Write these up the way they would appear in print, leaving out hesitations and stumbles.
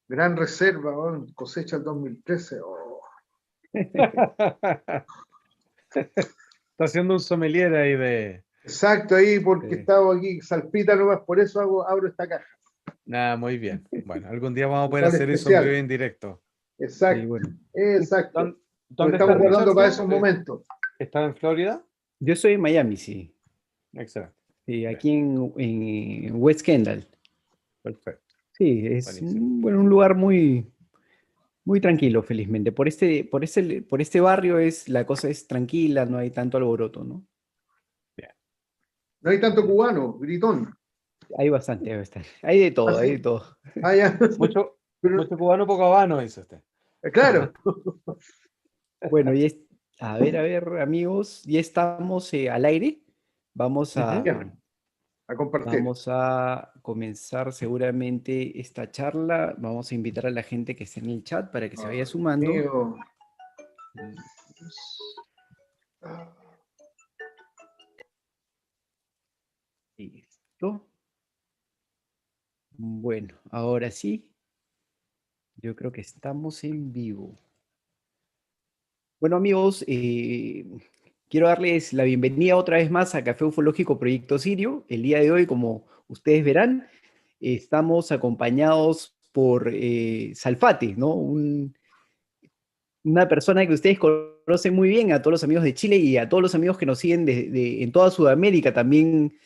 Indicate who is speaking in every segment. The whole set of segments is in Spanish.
Speaker 1: Gran reserva, weón, cosecha el 2013. Oh.
Speaker 2: Está haciendo un sommelier ahí de...
Speaker 1: Exacto, ahí porque
Speaker 2: de-
Speaker 1: estaba aquí, salpita nomás, por eso abro esta caja.
Speaker 2: Nada, muy bien. Bueno, algún día vamos a poder
Speaker 1: Local
Speaker 2: hacer eso en vivo y
Speaker 1: especial.
Speaker 2: en directo.
Speaker 3: Sí,
Speaker 1: Exacto,
Speaker 3: bueno.
Speaker 1: exacto. Nos
Speaker 2: ¿Dónde está
Speaker 1: estamos
Speaker 2: Richard
Speaker 1: guardando para
Speaker 2: tú?
Speaker 1: esos momentos.
Speaker 2: ¿Está en Florida?
Speaker 3: Yo soy en Miami, sí.
Speaker 2: Excelente.
Speaker 3: Sí,
Speaker 2: Bien,
Speaker 3: aquí en West Kendall.
Speaker 2: perfecto.
Speaker 3: Sí, es
Speaker 2: Buenísimo.
Speaker 3: bueno, un lugar muy tranquilo, felizmente. Por este barrio la cosa es tranquila, no hay tanto alboroto, ¿no?
Speaker 2: Bien.
Speaker 1: No hay tanto cubano, gritón.
Speaker 3: Hay bastante, hay bastante. Hay de todo, hay de
Speaker 1: Así.
Speaker 3: todo.
Speaker 1: Ah, ya.
Speaker 2: Mucho,
Speaker 1: Pero,
Speaker 2: mucho cubano, poco habano, dice usted.
Speaker 1: claro.
Speaker 3: Bueno, a ver, amigos, ya estamos al aire. Vamos
Speaker 2: Ujú.
Speaker 3: a,
Speaker 1: Ya, a compartir.
Speaker 3: vamos a comenzar seguramente esta charla. Vamos a invitar a la gente que esté en el chat para que se vaya sumando.
Speaker 1: Amigo.
Speaker 3: Listo. Bueno, ahora sí, yo creo que estamos en vivo. Bueno, amigos, quiero darles la bienvenida otra vez más a Café Ufológico Proyecto Sirio. El día de hoy, como ustedes verán, estamos acompañados por Salfate, ¿no? Una persona que ustedes conocen muy bien, a todos los amigos de Chile y a todos los amigos que nos siguen en toda Sudamérica también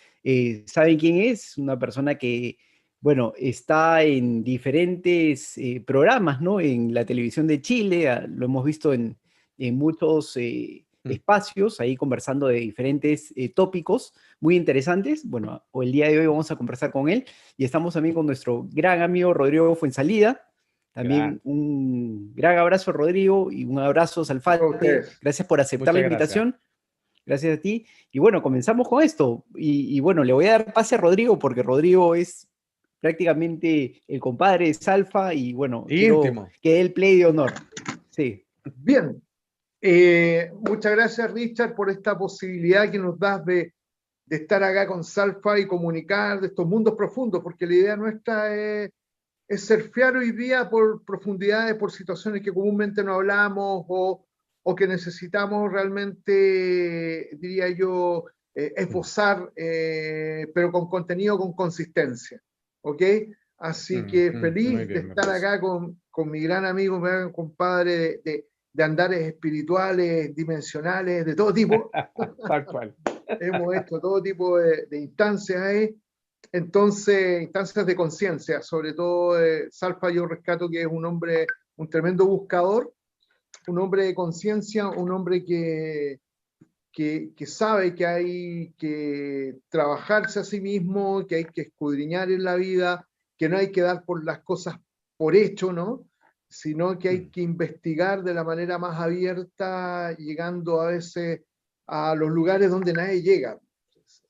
Speaker 3: saben quién es. Una persona que, bueno, está en diferentes programas, ¿no? En la televisión de Chile, lo hemos visto en muchos
Speaker 2: Mm.
Speaker 3: espacios, ahí conversando de diferentes tópicos muy interesantes. Bueno, el día de hoy vamos a conversar con él y estamos también con nuestro gran amigo Rodrigo Fuensalida. También
Speaker 2: Gracias.
Speaker 3: un gran abrazo, Rodrigo, y un abrazo,
Speaker 1: A
Speaker 3: Salfate.
Speaker 1: ustedes.
Speaker 3: Gracias por aceptar la
Speaker 2: Muchas gracias.
Speaker 3: invitación. Gracias a ti. Y bueno, comenzamos con esto. Y bueno, le voy a dar pase a Rodrigo porque Rodrigo es prácticamente el compadre de Salfa y bueno, quiero
Speaker 2: Íntimo.
Speaker 3: que dé el play de honor. Sí.
Speaker 1: Bien. Muchas gracias, Richard, por esta posibilidad que nos das de estar acá con Salfa y comunicar de estos mundos profundos, porque la idea nuestra es surfear hoy día por profundidades, por situaciones que comúnmente no hablamos o que necesitamos realmente, diría yo, esbozar, pero con contenido, con consistencia. ¿Ok? Así que
Speaker 2: Muy
Speaker 1: feliz de
Speaker 2: bien, me
Speaker 1: estar
Speaker 2: parece.
Speaker 1: acá con mi gran amigo, mi gran compadre de andares espirituales, dimensionales, de todo tipo.
Speaker 2: Tal cual.
Speaker 1: Hemos hecho todo tipo de instancias ahí. Entonces, instancias de conciencia, sobre todo Salfa yo rescato que es un hombre, un tremendo buscador, un hombre de conciencia, un hombre que sabe que hay que trabajarse a sí mismo, que hay que escudriñar en la vida, que no hay que dar por las cosas por hecho, ¿no? Sino que hay que investigar de la manera más abierta, llegando a veces a los lugares donde nadie llega.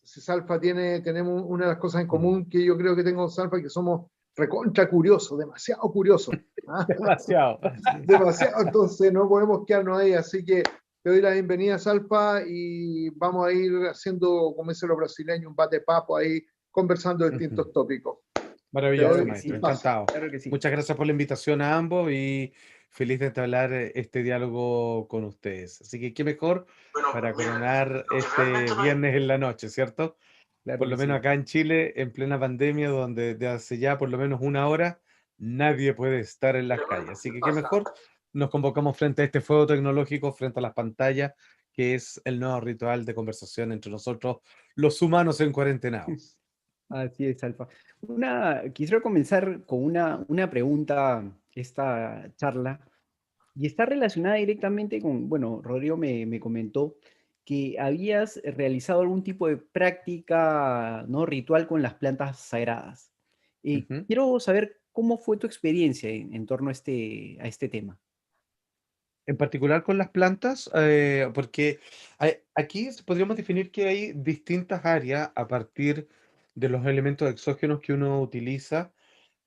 Speaker 1: Salfa tenemos una de las cosas en común que yo creo que tengo con Salfa, que somos recontra curiosos, demasiado curiosos. ¿Ah?
Speaker 2: Demasiado.
Speaker 1: Demasiado, entonces no podemos quedarnos ahí, así que te doy la bienvenida, Salpa, y vamos a ir haciendo, como dicen los brasileños, un bate-papo ahí, conversando de distintos tópicos. Te
Speaker 2: Maravilloso,
Speaker 1: doy
Speaker 3: Claro que
Speaker 2: maestro.
Speaker 3: sí.
Speaker 1: el paso.
Speaker 2: Encantado.
Speaker 3: Claro que sí.
Speaker 2: Muchas gracias por la invitación a ambos y feliz de entablar este diálogo con ustedes. Así que qué mejor
Speaker 1: Bueno,
Speaker 2: para
Speaker 1: mira,
Speaker 2: coronar
Speaker 1: lo que realmente
Speaker 2: este
Speaker 1: no es...
Speaker 2: viernes en la noche, ¿cierto?
Speaker 3: Claro
Speaker 2: Por
Speaker 3: que
Speaker 2: lo menos
Speaker 3: sí.
Speaker 2: acá en Chile, en plena pandemia, donde desde hace ya por lo menos una hora nadie puede estar en las
Speaker 1: Pero
Speaker 2: calles.
Speaker 1: bueno,
Speaker 2: Así
Speaker 1: ¿qué
Speaker 2: que qué
Speaker 1: pasa?
Speaker 2: mejor nos convocamos frente a este fuego tecnológico, frente a las pantallas, que es el nuevo ritual de conversación entre nosotros, los humanos en cuarentenados.
Speaker 3: Así es, Alfa. Quisiera comenzar con una pregunta, esta charla, y está relacionada directamente con, bueno, Rodrigo me comentó que habías realizado algún tipo de práctica, ¿no? Ritual con las plantas sagradas.
Speaker 2: Ujú.
Speaker 3: Quiero saber cómo fue tu experiencia en torno a este tema.
Speaker 2: En particular con las plantas, porque aquí podríamos definir que hay distintas áreas a partir de los elementos exógenos que uno utiliza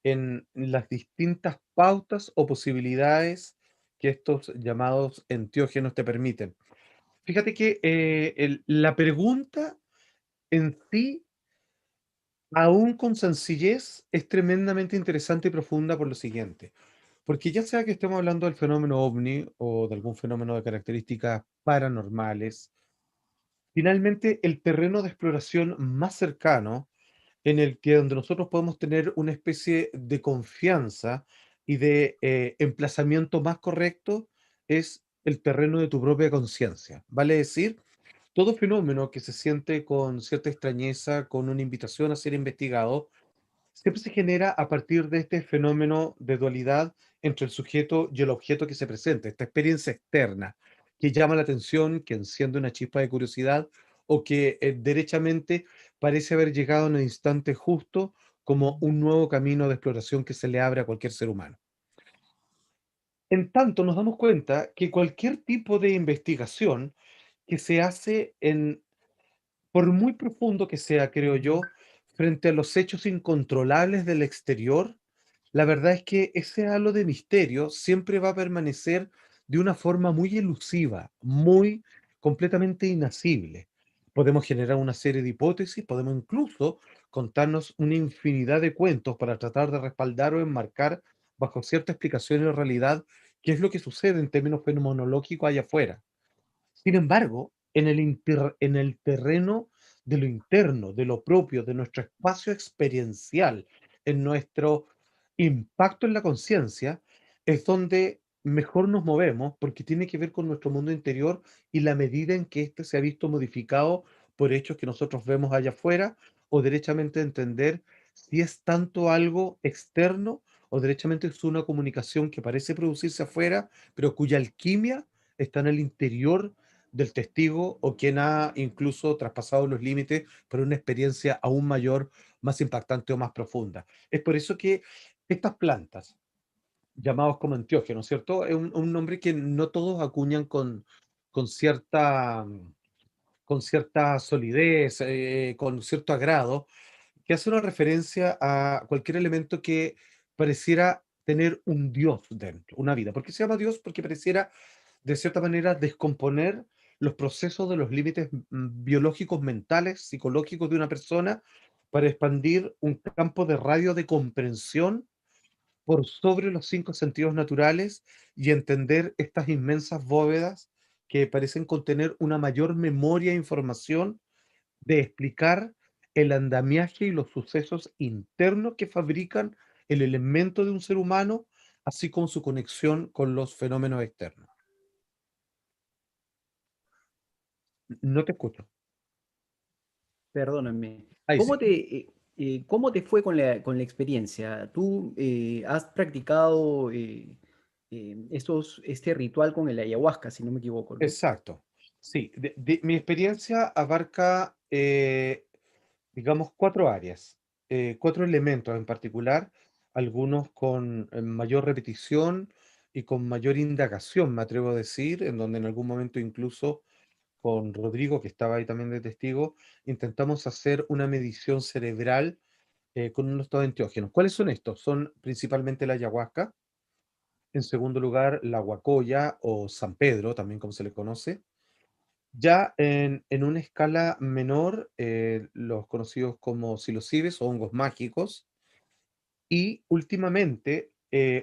Speaker 2: en las distintas pautas o posibilidades que estos llamados enteógenos te permiten. Fíjate que la pregunta en sí aún con sencillez, es tremendamente interesante y profunda por lo siguiente. Porque ya sea que estemos hablando del fenómeno ovni o de algún fenómeno de características paranormales, finalmente el terreno de exploración más cercano en el que donde nosotros podemos tener una especie de confianza y de emplazamiento más correcto es el terreno de tu propia conciencia. Vale decir, todo fenómeno que se siente con cierta extrañeza, con una invitación a ser investigado, siempre se genera a partir de este fenómeno de dualidad entre el sujeto y el objeto que se presenta, esta experiencia externa que llama la atención, que enciende una chispa de curiosidad o que derechamente parece haber llegado en el instante justo como un nuevo camino de exploración que se le abre a cualquier ser humano. En tanto, nos damos cuenta que cualquier tipo de investigación que se hace por muy profundo que sea, creo yo, frente a los hechos incontrolables del exterior, la verdad es que ese halo de misterio siempre va a permanecer de una forma muy elusiva, muy completamente inasible. Podemos generar una serie de hipótesis, podemos incluso contarnos una infinidad de cuentos para tratar de respaldar o enmarcar bajo cierta explicación en realidad qué es lo que sucede en términos fenomenológicos allá afuera. Sin embargo, en el terreno de lo interno, de lo propio, de nuestro espacio experiencial, en nuestro impacto en la conciencia, es donde mejor nos movemos porque tiene que ver con nuestro mundo interior y la medida en que éste se ha visto modificado por hechos que nosotros vemos allá afuera, o derechamente entender si es tanto algo externo o derechamente es una comunicación que parece producirse afuera, pero cuya alquimia está en el interior del testigo o quien ha incluso traspasado los límites por una experiencia aún mayor, más impactante o más profunda. Es por eso que estas plantas, llamados como enteógenos, ¿cierto? Es un nombre que no todos acuñan con cierta, con cierta solidez, con cierto agrado, que hace una referencia a cualquier elemento que pareciera tener un Dios dentro, una vida. ¿Por qué se llama Dios? Porque pareciera, de cierta manera, descomponer los procesos de los límites biológicos, mentales, psicológicos de una persona para expandir un campo de radio de comprensión por sobre los cinco sentidos naturales y entender estas inmensas bóvedas que parecen contener una mayor memoria e información de explicar el andamiaje y los sucesos internos que fabrican el elemento de un ser humano, así como su conexión con los fenómenos externos. No te escucho.
Speaker 3: Perdóname.
Speaker 2: Ahí sí.
Speaker 3: ¿Cómo te fue con la experiencia? ¿Tú has practicado este ritual con el ayahuasca, si no me equivoco, ¿no?
Speaker 2: Exacto. Sí, mi experiencia abarca, digamos, cuatro áreas, cuatro elementos en particular, algunos con mayor repetición y con mayor indagación, me atrevo a decir, en donde en algún momento incluso con Rodrigo, que estaba ahí también de testigo, intentamos hacer una medición cerebral con unos enteógenos. ¿Cuáles son estos? Son principalmente la ayahuasca, en segundo lugar la guacoya o San Pedro, también como se le conoce. Ya en una escala menor, los conocidos como psilocibes o hongos mágicos, y últimamente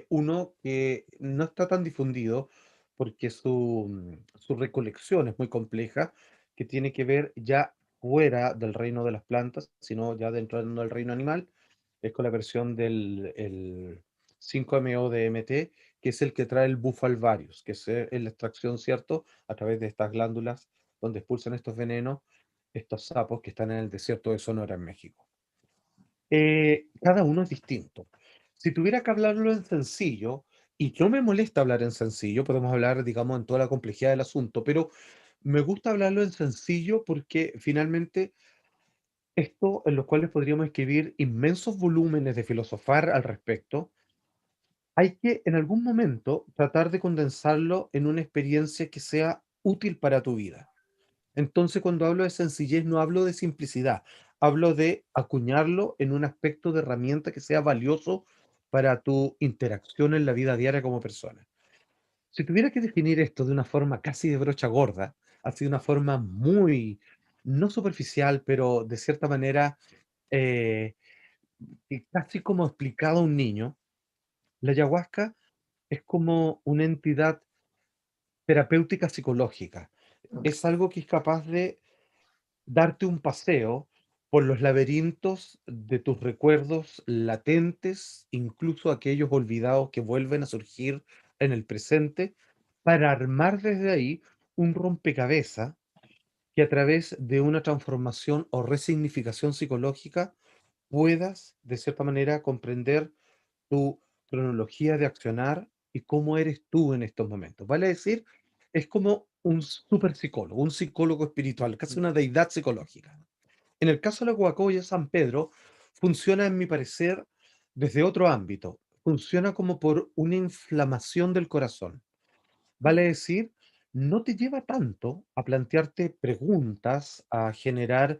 Speaker 2: uno que no está tan difundido porque su recolección es muy compleja, que tiene que ver ya fuera del reino de las plantas, sino ya dentro del reino animal, es con la versión del el 5-MeO-DMT, que es el que trae el bufalvarius, que es la extracción, ¿cierto?, a través de estas glándulas donde expulsan estos venenos, estos sapos que están en el desierto de Sonora, en México. Cada uno es distinto. Si tuviera que hablarlo en sencillo, y no me molesta hablar en sencillo, podemos hablar, digamos, en toda la complejidad del asunto, pero me gusta hablarlo en sencillo porque finalmente esto en los cuales podríamos escribir inmensos volúmenes de filosofar al respecto, hay que en algún momento tratar de condensarlo en una experiencia que sea útil para tu vida. Entonces, cuando hablo de sencillez, no hablo de simplicidad, hablo de acuñarlo en un aspecto de herramienta que sea valioso para tu interacción en la vida diaria como persona. Si tuviera que definir esto de una forma casi de brocha gorda, así de una forma muy, no superficial, pero de cierta manera eh, y casi como explicado a un niño, la ayahuasca es como una entidad terapéutica psicológica. Es algo que es capaz de darte un paseo por los laberintos de tus recuerdos latentes, incluso aquellos olvidados que vuelven a surgir en el presente, para armar desde ahí un rompecabezas que a través de una transformación o resignificación psicológica puedas, de cierta manera, comprender tu cronología de accionar y cómo eres tú en estos momentos. Vale decir, es como un super psicólogo, un psicólogo espiritual, casi una deidad psicológica. En el caso de la Guacoya San Pedro, funciona, en mi parecer, desde otro ámbito. Funciona como por una inflamación del corazón. Vale decir, no te lleva tanto a plantearte preguntas, a generar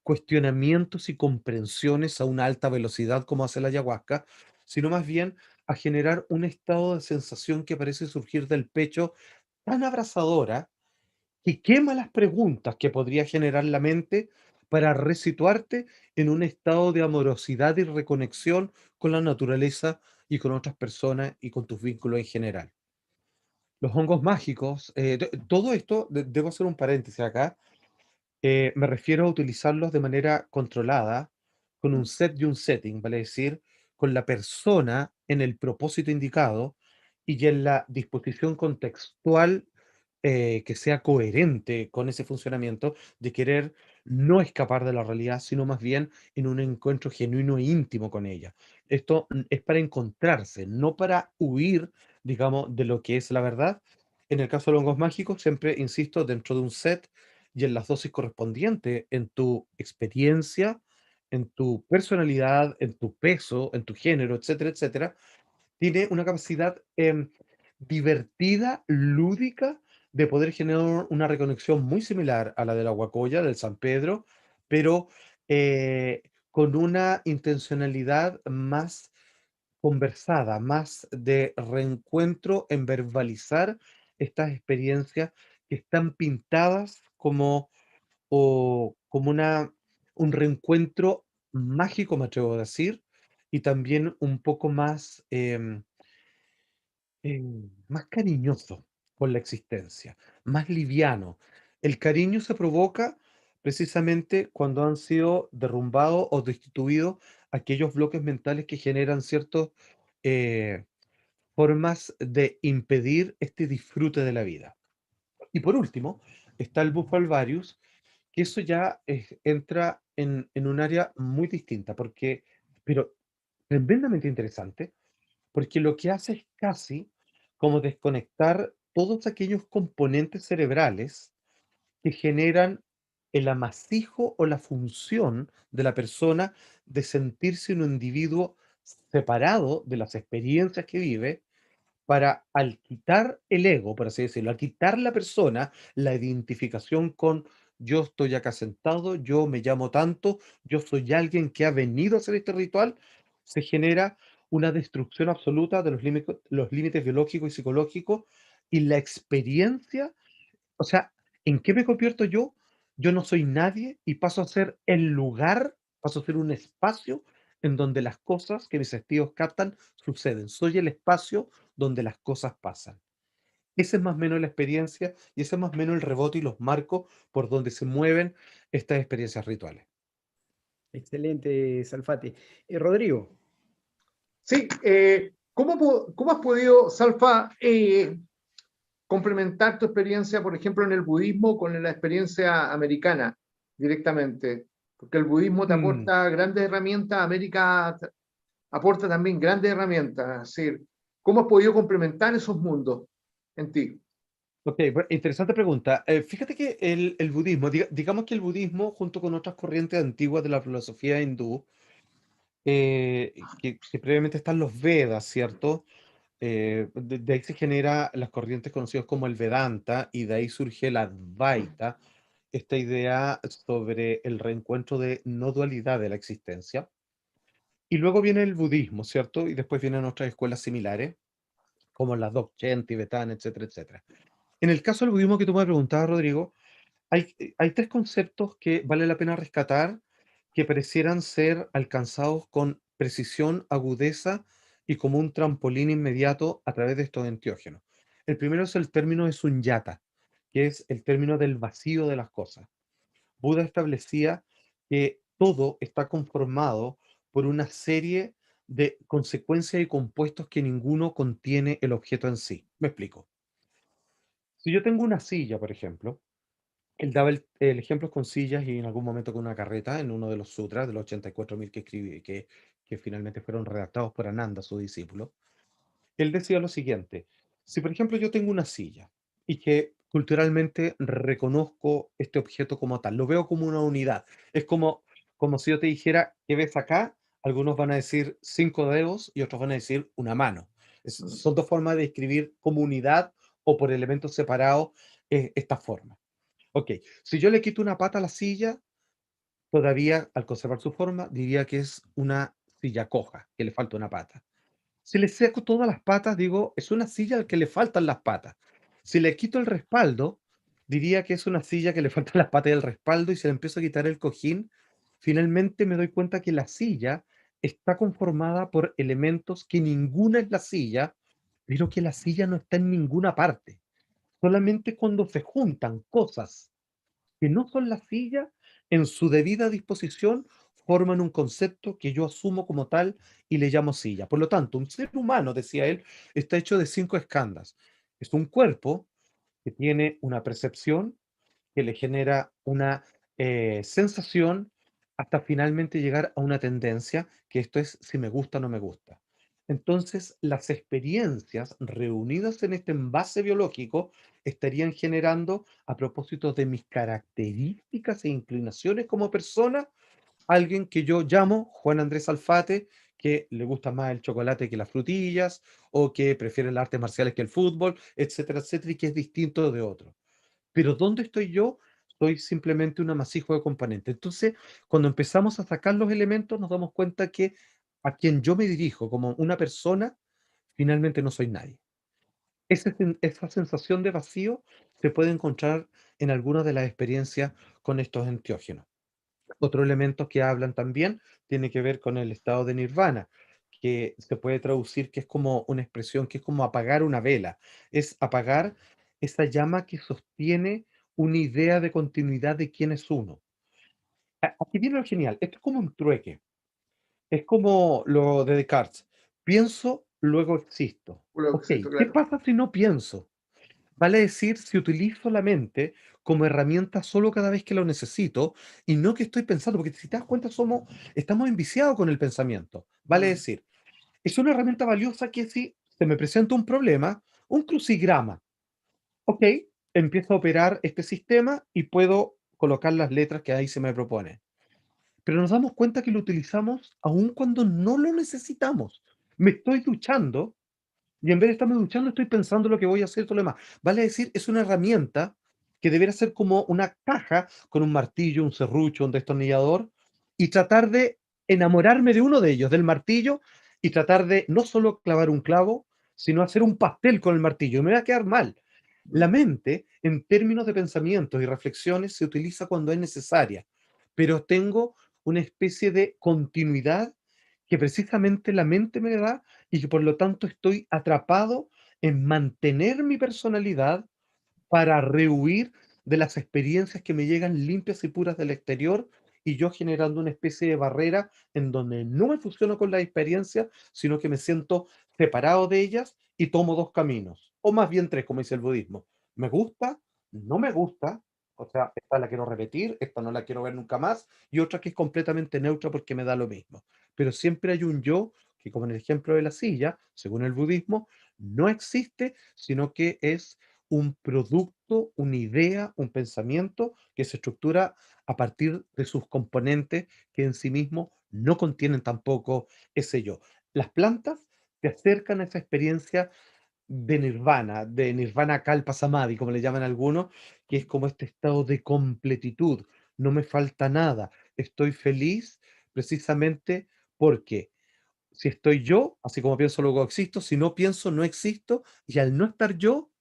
Speaker 2: cuestionamientos y comprensiones a una alta velocidad como hace la ayahuasca, sino más bien a generar un estado de sensación que parece surgir del pecho tan abrasadora que quema las preguntas que podría generar la mente para resituarte en un estado de amorosidad y reconexión con la naturaleza y con otras personas y con tus vínculos en general. Los hongos mágicos, todo esto, debo hacer un paréntesis acá, me refiero a utilizarlos de manera controlada, con un set y un setting, vale decir, con la persona en el propósito indicado y en la disposición contextual que sea coherente con ese funcionamiento de querer no escapar de la realidad, sino más bien en un encuentro genuino e íntimo con ella. Esto es para encontrarse, no para huir, digamos, de lo que es la verdad. En el caso de los hongos mágicos, siempre insisto, dentro de un set y en las dosis correspondientes, en tu experiencia, en tu personalidad, en tu peso, en tu género, etcétera, etcétera, tiene una capacidad divertida, lúdica, de poder generar una reconexión muy similar a la de la Guacoya, del San Pedro, pero con una intencionalidad más conversada, más de reencuentro en verbalizar estas experiencias que están pintadas como, o, como un reencuentro mágico, me atrevo a decir, y también un poco más, más cariñoso con la existencia, más liviano. El cariño se provoca precisamente cuando han sido derrumbados o destituidos aquellos bloques mentales que generan ciertas formas de impedir este disfrute de la vida. Y por último, está el Bufo alvarius, que eso ya entra en un área muy distinta, porque, pero tremendamente interesante, porque lo que hace es casi como desconectar todos aquellos componentes cerebrales que generan el amasijo o la función de la persona de sentirse un individuo separado de las experiencias que vive para al quitar el ego, por así decirlo, al quitar la persona, la identificación con yo estoy acá sentado, yo me llamo tanto, yo soy alguien que ha venido a hacer este ritual, se genera una destrucción absoluta de los límites biológicos y psicológicos y la experiencia, o sea, ¿en qué me convierto yo? Yo no soy nadie y paso a ser el lugar, paso a ser un espacio en donde las cosas que mis sentidos captan suceden. Soy el espacio donde las cosas pasan. Esa es más o menos la experiencia y ese es más o menos el rebote y los marcos por donde se mueven estas experiencias rituales.
Speaker 3: Excelente, Salfate. Rodrigo,
Speaker 1: Sí, ¿cómo has podido, Salfa, complementar tu experiencia, por ejemplo, en el budismo con la experiencia americana directamente? Porque el budismo te
Speaker 2: Mm,
Speaker 1: aporta grandes herramientas, América aporta también grandes herramientas. Es decir, ¿cómo has podido complementar esos mundos en ti?
Speaker 2: ok, interesante pregunta. Fíjate que el budismo, digamos que el budismo, junto con otras corrientes antiguas de la filosofía hindú, que previamente están los Vedas, ¿cierto? De ahí se genera las corrientes conocidas como el Vedanta y de ahí surge la Advaita, esta idea sobre el reencuentro de no dualidad de la existencia. Y luego viene el budismo, ¿cierto? Y después vienen otras escuelas similares, como la Dzogchen tibetana, etcétera, etcétera. En el caso del budismo que tú me preguntabas, Rodrigo, hay tres conceptos que vale la pena rescatar que parecieran ser alcanzados con precisión, agudeza y como un trampolín inmediato a través de estos enteógenos. El primero es el término de sunyata, que es el término del vacío de las cosas. Buda establecía que todo está conformado por una serie de consecuencias y compuestos que ninguno contiene el objeto en sí. Me explico. Si yo tengo una silla, por ejemplo, él daba el ejemplo con sillas y en algún momento con una carreta en uno de los sutras, de los 84.000 que escribí, que finalmente fueron redactados por Ananda, su discípulo. Él decía lo siguiente: si por ejemplo yo tengo una silla y que culturalmente reconozco este objeto como tal, lo veo como una unidad, es como si yo te dijera, ¿qué ves acá? Algunos van a decir 5 dedos y otros van a decir una mano. Son dos formas de escribir como unidad o por elementos separados esta forma. Ok, si yo le quito una pata a la silla, todavía al conservar su forma, diría que es una silla coja, que le falta una pata. Si le saco todas las patas, digo, es una silla al que le faltan las patas. Si le quito el respaldo, diría que es una silla que le faltan las patas y el respaldo, y si le empiezo a quitar el cojín, finalmente me doy cuenta que la silla está conformada por elementos que ninguna es la silla, pero que la silla no está en ninguna parte. Solamente cuando se juntan cosas que no son la silla, en su debida disposición, forman un concepto que yo asumo como tal y le llamo silla. Por lo tanto, un ser humano, decía él, está hecho de 5 escandas. Es un cuerpo que tiene una percepción, que le genera una sensación, hasta finalmente llegar a una tendencia, que esto es si me gusta o no me gusta. Entonces, las experiencias reunidas en este envase biológico estarían generando, a propósito de mis características e inclinaciones como persona, alguien que yo llamo Juan Andrés Alfate, que le gusta más el chocolate que las frutillas, o que prefiere las artes marciales que el fútbol, etcétera, etcétera, y que es distinto de otro. Pero ¿dónde estoy yo? Soy simplemente un amasijo de componentes. Entonces, cuando empezamos a sacar los elementos, nos damos cuenta que a quien yo me dirijo como una persona, finalmente no soy nadie. Esa sensación de vacío se puede encontrar en algunas de las experiencias con estos enteógenos. Otro elemento que hablan también tiene que ver con el estado de nirvana, que se puede traducir que es como una expresión, que es como apagar una vela, es apagar esa llama que sostiene una idea de continuidad de quién es uno. Aquí viene lo genial, esto es como un trueque, es como lo de Descartes, pienso, luego existo.
Speaker 1: Lo que
Speaker 2: Ok,
Speaker 1: siento,
Speaker 2: ¿qué
Speaker 1: claro.
Speaker 2: pasa si no pienso? Vale decir, si utilizo la mente como herramienta solo cada vez que lo necesito y no que estoy pensando, porque si te das cuenta estamos enviciados con el pensamiento. Vale
Speaker 1: Mm.
Speaker 2: decir, es una herramienta valiosa que si se me presenta un problema, un crucigrama, ok, empiezo a operar este sistema y puedo colocar las letras que ahí se me propone. Pero nos damos cuenta que lo utilizamos aun cuando no lo necesitamos. Me estoy duchando y en vez de estarme duchando, estoy pensando lo que voy a hacer, todo lo demás. Vale decir, es una herramienta que debería ser como una caja con un martillo, un serrucho, un destornillador, y tratar de enamorarme de uno de ellos, del martillo, y tratar de no solo clavar un clavo, sino hacer un pastel con el martillo. Me va a quedar mal. La mente, en términos de pensamientos y reflexiones, se utiliza cuando es necesaria, pero tengo una especie de continuidad que precisamente la mente me da, y que por lo tanto estoy atrapado en mantener mi personalidad para rehuir de las experiencias que me llegan limpias y puras del exterior, y yo generando una especie de barrera en donde no me fusiono con la experiencia, sino que me siento separado de ellas y tomo dos caminos, o más bien tres, como dice el budismo. Me gusta, no me gusta, o sea, esta la quiero repetir, esta no la quiero ver nunca más, y otra que es completamente neutra porque me da lo mismo. Pero siempre hay un yo que, como en el ejemplo de la silla, según el budismo, no existe, sino que es un producto, una idea, un pensamiento que se estructura a partir de sus componentes, que en sí mismos no contienen tampoco ese yo. Las plantas te acercan a esa experiencia de nirvana kalpa samadhi, como le llaman algunos, que es como este estado de completitud. No me falta nada. Estoy feliz precisamente porque si estoy yo, así como pienso, luego existo. Si no pienso, no existo. Y al no estar yo,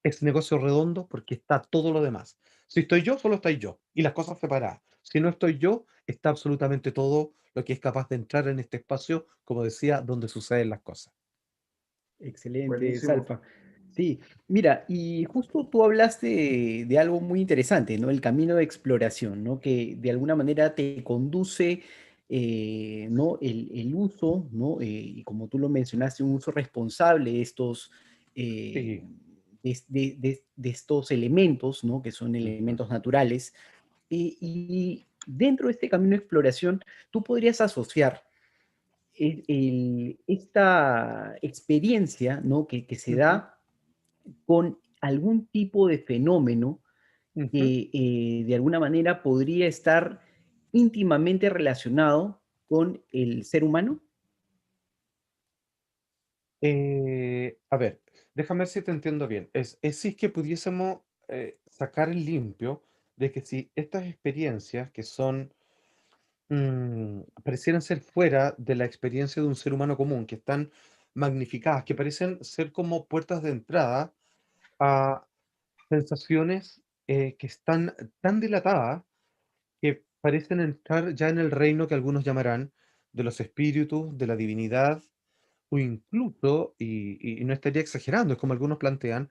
Speaker 2: es negocio redondo porque está todo lo demás. Si estoy yo, solo estoy yo. Y las cosas separadas. Si no estoy yo, está absolutamente todo lo que es capaz de entrar en este espacio, como decía, donde suceden las cosas.
Speaker 3: Excelente,
Speaker 1: Buenísimo.
Speaker 3: Salfa. Sí, mira, y justo tú hablaste de algo muy interesante, ¿no? El camino de exploración, ¿no? Que de alguna manera te conduce, ¿no? El uso, ¿no? Y como tú lo mencionaste, un uso responsable de estos,
Speaker 2: Sí.
Speaker 3: de estos elementos, ¿no? Que son
Speaker 2: Ujú.
Speaker 3: elementos naturales. Y dentro de este camino de exploración, tú podrías asociar esta experiencia, ¿no? que se
Speaker 2: Ujú.
Speaker 3: da con algún tipo de fenómeno
Speaker 2: Ujú.
Speaker 3: que de alguna manera podría estar íntimamente relacionado con el ser humano.
Speaker 2: A ver, déjame ver si te entiendo bien. Es si es que pudiésemos sacar en limpio de que si estas experiencias que son, parecieran ser fuera de la experiencia de un ser humano común, que están magnificadas, que parecen ser como puertas de entrada a sensaciones que están tan dilatadas que parecen entrar ya en el reino que algunos llamarán de los espíritus, de la divinidad, o incluso, y no estaría exagerando, es como algunos plantean,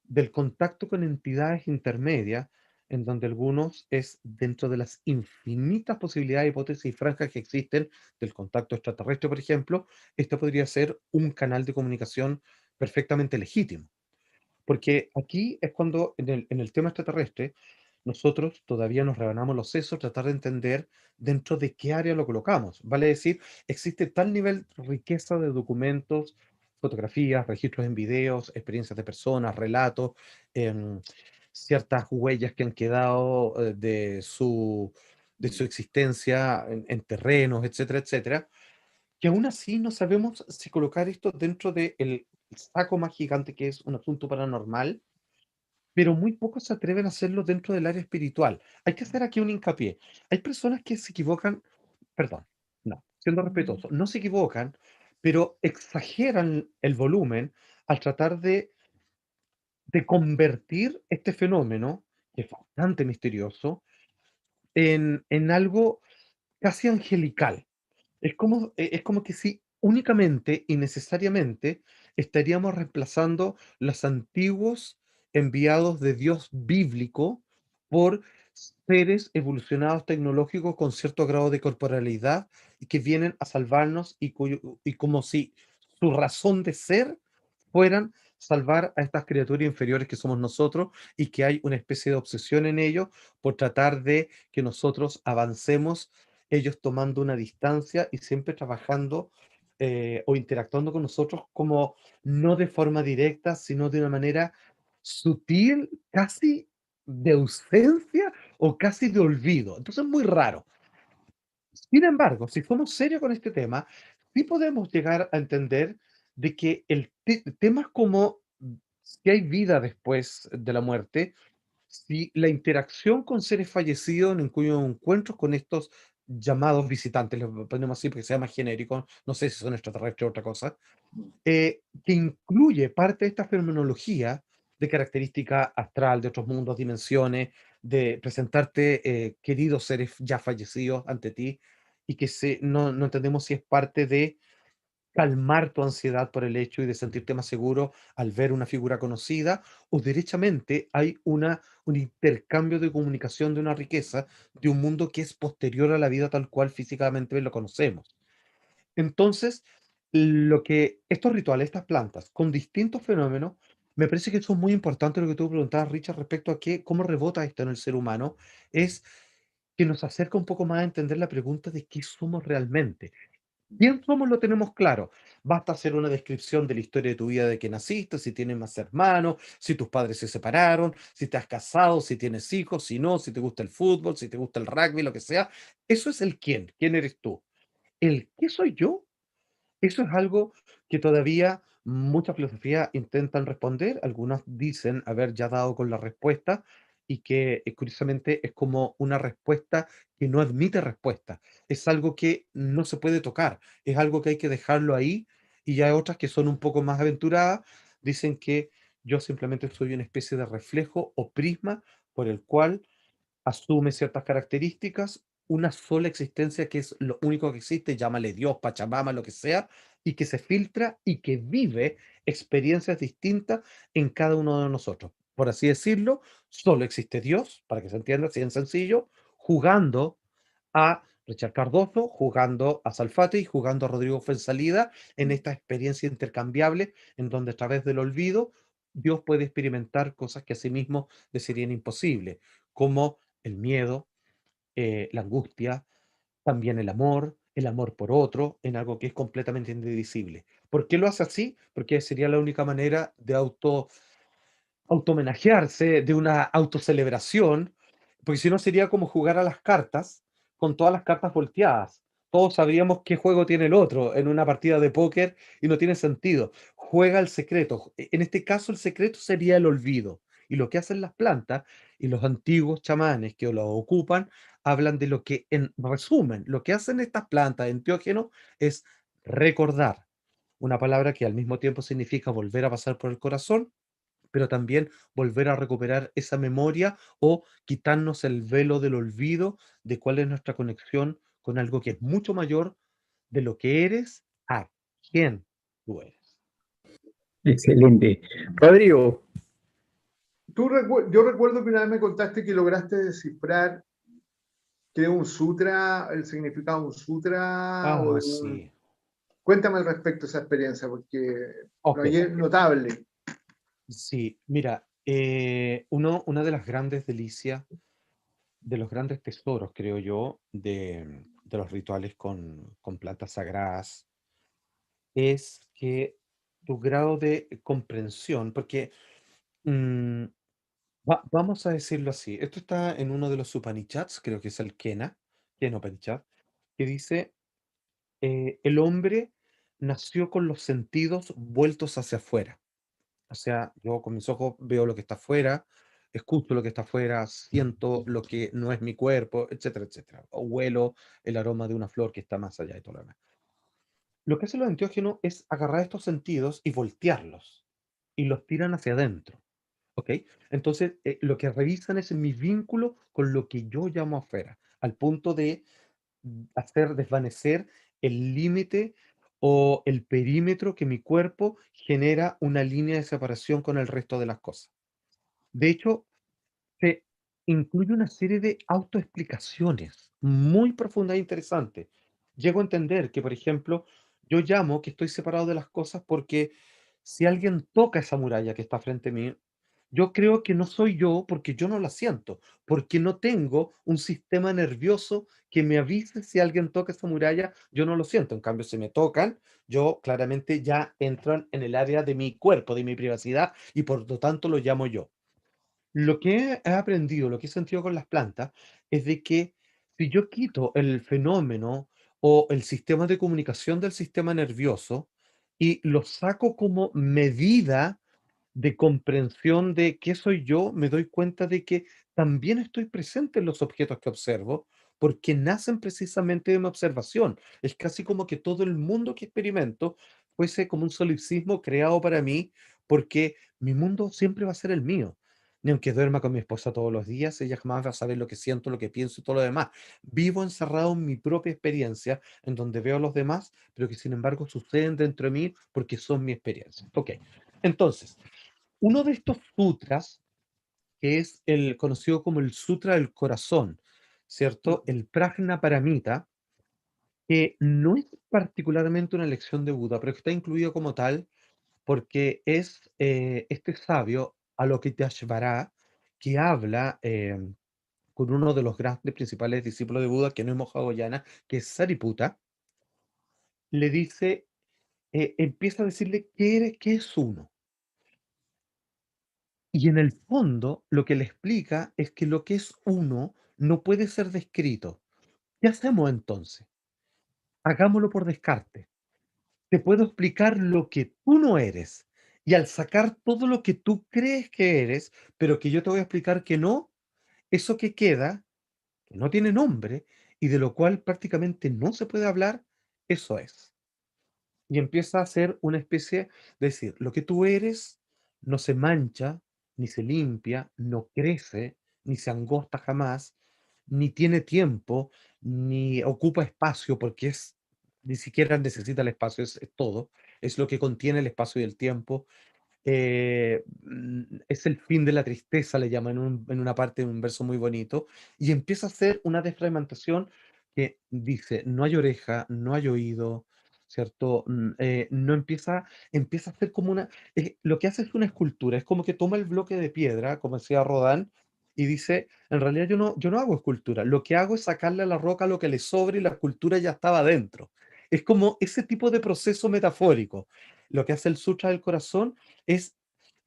Speaker 2: del contacto con entidades intermedias, en donde algunos es dentro de las infinitas posibilidades, hipótesis y franjas que existen del contacto extraterrestre, por ejemplo, esto podría ser un canal de comunicación perfectamente legítimo. Porque aquí es cuando en el tema extraterrestre nosotros todavía nos rebanamos los sesos, tratar de entender dentro de qué área lo colocamos. Vale decir, existe tal nivel de riqueza de documentos, fotografías, registros en videos, experiencias de personas, relatos, em, ciertas huellas que han quedado de su existencia en terrenos, etcétera, etcétera, que aún así no sabemos si colocar esto dentro del saco más gigante que es un asunto paranormal, pero muy pocos se atreven a hacerlo dentro del área espiritual. Hay que hacer aquí un hincapié. Hay personas que se equivocan, perdón, no, siendo respetuoso, no se equivocan, pero exageran el volumen al tratar de convertir este fenómeno, que es bastante misterioso, en algo casi angelical. Es como que si únicamente y necesariamente estaríamos reemplazando los antiguos enviados de Dios bíblico por seres evolucionados tecnológicos con cierto grado de corporalidad y que vienen a salvarnos y como si su razón de ser fueran salvar a estas criaturas inferiores que somos nosotros y que hay una especie de obsesión en ellos por tratar de que nosotros avancemos, ellos tomando una distancia y siempre trabajando o interactuando con nosotros como no de forma directa, sino de una manera sutil, casi de ausencia o casi de olvido. Entonces es muy raro. Sin embargo, si somos serios con este tema, sí podemos llegar a entender de que temas como si hay vida después de la muerte, si la interacción con seres fallecidos, en cuyos encuentros con estos llamados visitantes, los ponemos así porque sea más genérico, no sé si son extraterrestres o otra cosa, que incluye parte de esta fenomenología de característica astral, de otros mundos, dimensiones, de presentarte queridos seres ya fallecidos ante ti, y que no entendemos si es parte de calmar tu ansiedad por el hecho y de sentirte más seguro al ver una figura conocida, o derechamente hay un intercambio de comunicación de una riqueza de un mundo que es posterior a la vida tal cual físicamente lo conocemos. Entonces, lo que estos rituales, estas plantas, con distintos fenómenos, me parece que eso es muy importante lo que tú preguntabas, Richard, respecto a cómo rebota esto en el ser humano, es que nos acerca un poco más a entender la pregunta de qué somos realmente. ¿Quién somos? Lo tenemos claro. Basta hacer una descripción de la historia de tu vida, de que naciste, si tienes más hermanos, si tus padres se separaron, si te has casado, si tienes hijos, si no, si te gusta el fútbol, si te gusta el rugby, lo que sea. Eso es el quién. ¿Quién eres tú? El qué soy yo. Eso es algo que todavía muchas filosofías intentan responder. Algunas dicen haber ya dado con la respuesta y que curiosamente es como una respuesta que no admite respuesta. Es algo que no se puede tocar, es algo que hay que dejarlo ahí, y ya hay otras que son un poco más aventuradas. Dicen que yo simplemente soy una especie de reflejo o prisma por el cual asume ciertas características, una sola existencia que es lo único que existe, llámale Dios, Pachamama, lo que sea, y que se filtra y que vive experiencias distintas en cada uno de nosotros. Por así decirlo, solo existe Dios, para que se entienda así en sencillo, jugando a Richard Cardoso, jugando a Salfate y jugando a Rodrigo Fuenzalida en esta experiencia intercambiable en donde a través del olvido Dios puede experimentar cosas que a sí mismo le serían imposibles, como el miedo, la angustia, también el amor por otro, en algo que es completamente indivisible. ¿Por qué lo hace así? Porque sería la única manera de auto-homenajearse, de una autocelebración, porque si no sería como jugar a las cartas con todas las cartas volteadas. Todos sabríamos qué juego tiene el otro en una partida de póker y no tiene sentido. Juega el secreto. En este caso, el secreto sería el olvido. Y lo que hacen las plantas y los antiguos chamanes que lo ocupan hablan de lo que, en resumen, lo que hacen estas plantas, enteógenos, es recordar. Una palabra que al mismo tiempo significa volver a pasar por el corazón, pero también volver a recuperar esa memoria o quitarnos el velo del olvido de cuál es nuestra conexión con algo que es mucho mayor de lo que eres a quién tú eres.
Speaker 3: Excelente. Rodrigo,
Speaker 1: Yo recuerdo que una vez me contaste que lograste descifrar que es un sutra, el significado de un sutra o
Speaker 2: Ah,
Speaker 1: de un...
Speaker 2: sí.
Speaker 1: Cuéntame al respecto de esa experiencia, porque lo
Speaker 2: Ok,
Speaker 1: hallé notable.
Speaker 2: sí, mira, una de las grandes delicias, de los grandes tesoros, creo yo, de los rituales con plantas sagradas, es que tu grado de comprensión, porque mm, vamos a decirlo así. Esto está en uno de los Upanishads, creo que es el Kena Upanishad, que dice, el hombre nació con los sentidos vueltos hacia afuera. O sea, yo con mis ojos veo lo que está afuera, escucho lo que está afuera, siento lo que no es mi cuerpo, etcétera, etcétera. O huelo el aroma de una flor que está más allá y todo lo demás. Lo que hace los enteógenos es agarrar estos sentidos y voltearlos y los tiran hacia adentro. ¿Ok? Entonces, lo que revisan es mi vínculo con lo que yo llamo afuera, al punto de hacer desvanecer el límite o el perímetro que mi cuerpo genera una línea de separación con el resto de las cosas. De hecho, se incluye una serie de autoexplicaciones muy profundas e interesantes. Llego a entender que, por ejemplo, yo llamo que estoy separado de las cosas porque si alguien toca esa muralla que está frente a mí, yo creo que no soy yo porque yo no la siento, porque no tengo un sistema nervioso que me avise si alguien toca esa muralla, yo no lo siento. En cambio, si me tocan, yo claramente ya entran en el área de mi cuerpo, de mi privacidad, y por lo tanto lo llamo yo. Lo que he aprendido, lo que he sentido con las plantas, es de que si yo quito el fenómeno o el sistema de comunicación del sistema nervioso y lo saco como medida de comprensión de qué soy yo, me doy cuenta de que también estoy presente en los objetos que observo, porque nacen precisamente de mi observación. Es casi como que todo el mundo que experimento fuese como un solipsismo creado para mí, porque mi mundo siempre va a ser el mío. Ni aunque duerma con mi esposa todos los días, ella jamás va a saber lo que siento, lo que pienso y todo lo demás. Vivo encerrado en mi propia experiencia, en donde veo a los demás, pero que sin embargo suceden dentro de mí porque son mi experiencia. Ok, entonces, uno de estos sutras, que es el conocido como el Sutra del Corazón, ¿cierto? El Prajna Paramita, que no es particularmente una lección de Buda, pero que está incluido como tal porque es este sabio, Avalokiteshvara, que habla con uno de los grandes principales discípulos de Buda, que no es Mojagoyana, que es Sariputta, le dice, empieza a decirle qué es uno. Y en el fondo, lo que le explica es que lo que es uno no puede ser descrito. ¿Qué hacemos entonces? Hagámoslo por descarte. Te puedo explicar lo que tú no eres. Y al sacar todo lo que tú crees que eres, pero que yo te voy a explicar que no, eso que queda, que no tiene nombre y de lo cual prácticamente no se puede hablar, eso es. Y empieza a ser una especie de decir, lo que tú eres no se mancha, ni se limpia, no crece, ni se angosta jamás, ni tiene tiempo, ni ocupa espacio, porque ni siquiera necesita el espacio, es todo, es lo que contiene el espacio y el tiempo. Es el fin de la tristeza, le llaman en una parte de un verso muy bonito, y empieza a hacer una desfragmentación que dice, no hay oreja, no hay oído, ¿cierto? No empieza a hacer como lo que hace es una escultura, es como que toma el bloque de piedra, como decía Rodin, y dice, en realidad yo no hago escultura, lo que hago es sacarle a la roca lo que le sobra y la escultura ya estaba dentro. Es como ese tipo de proceso metafórico. Lo que hace el Sutra del Corazón es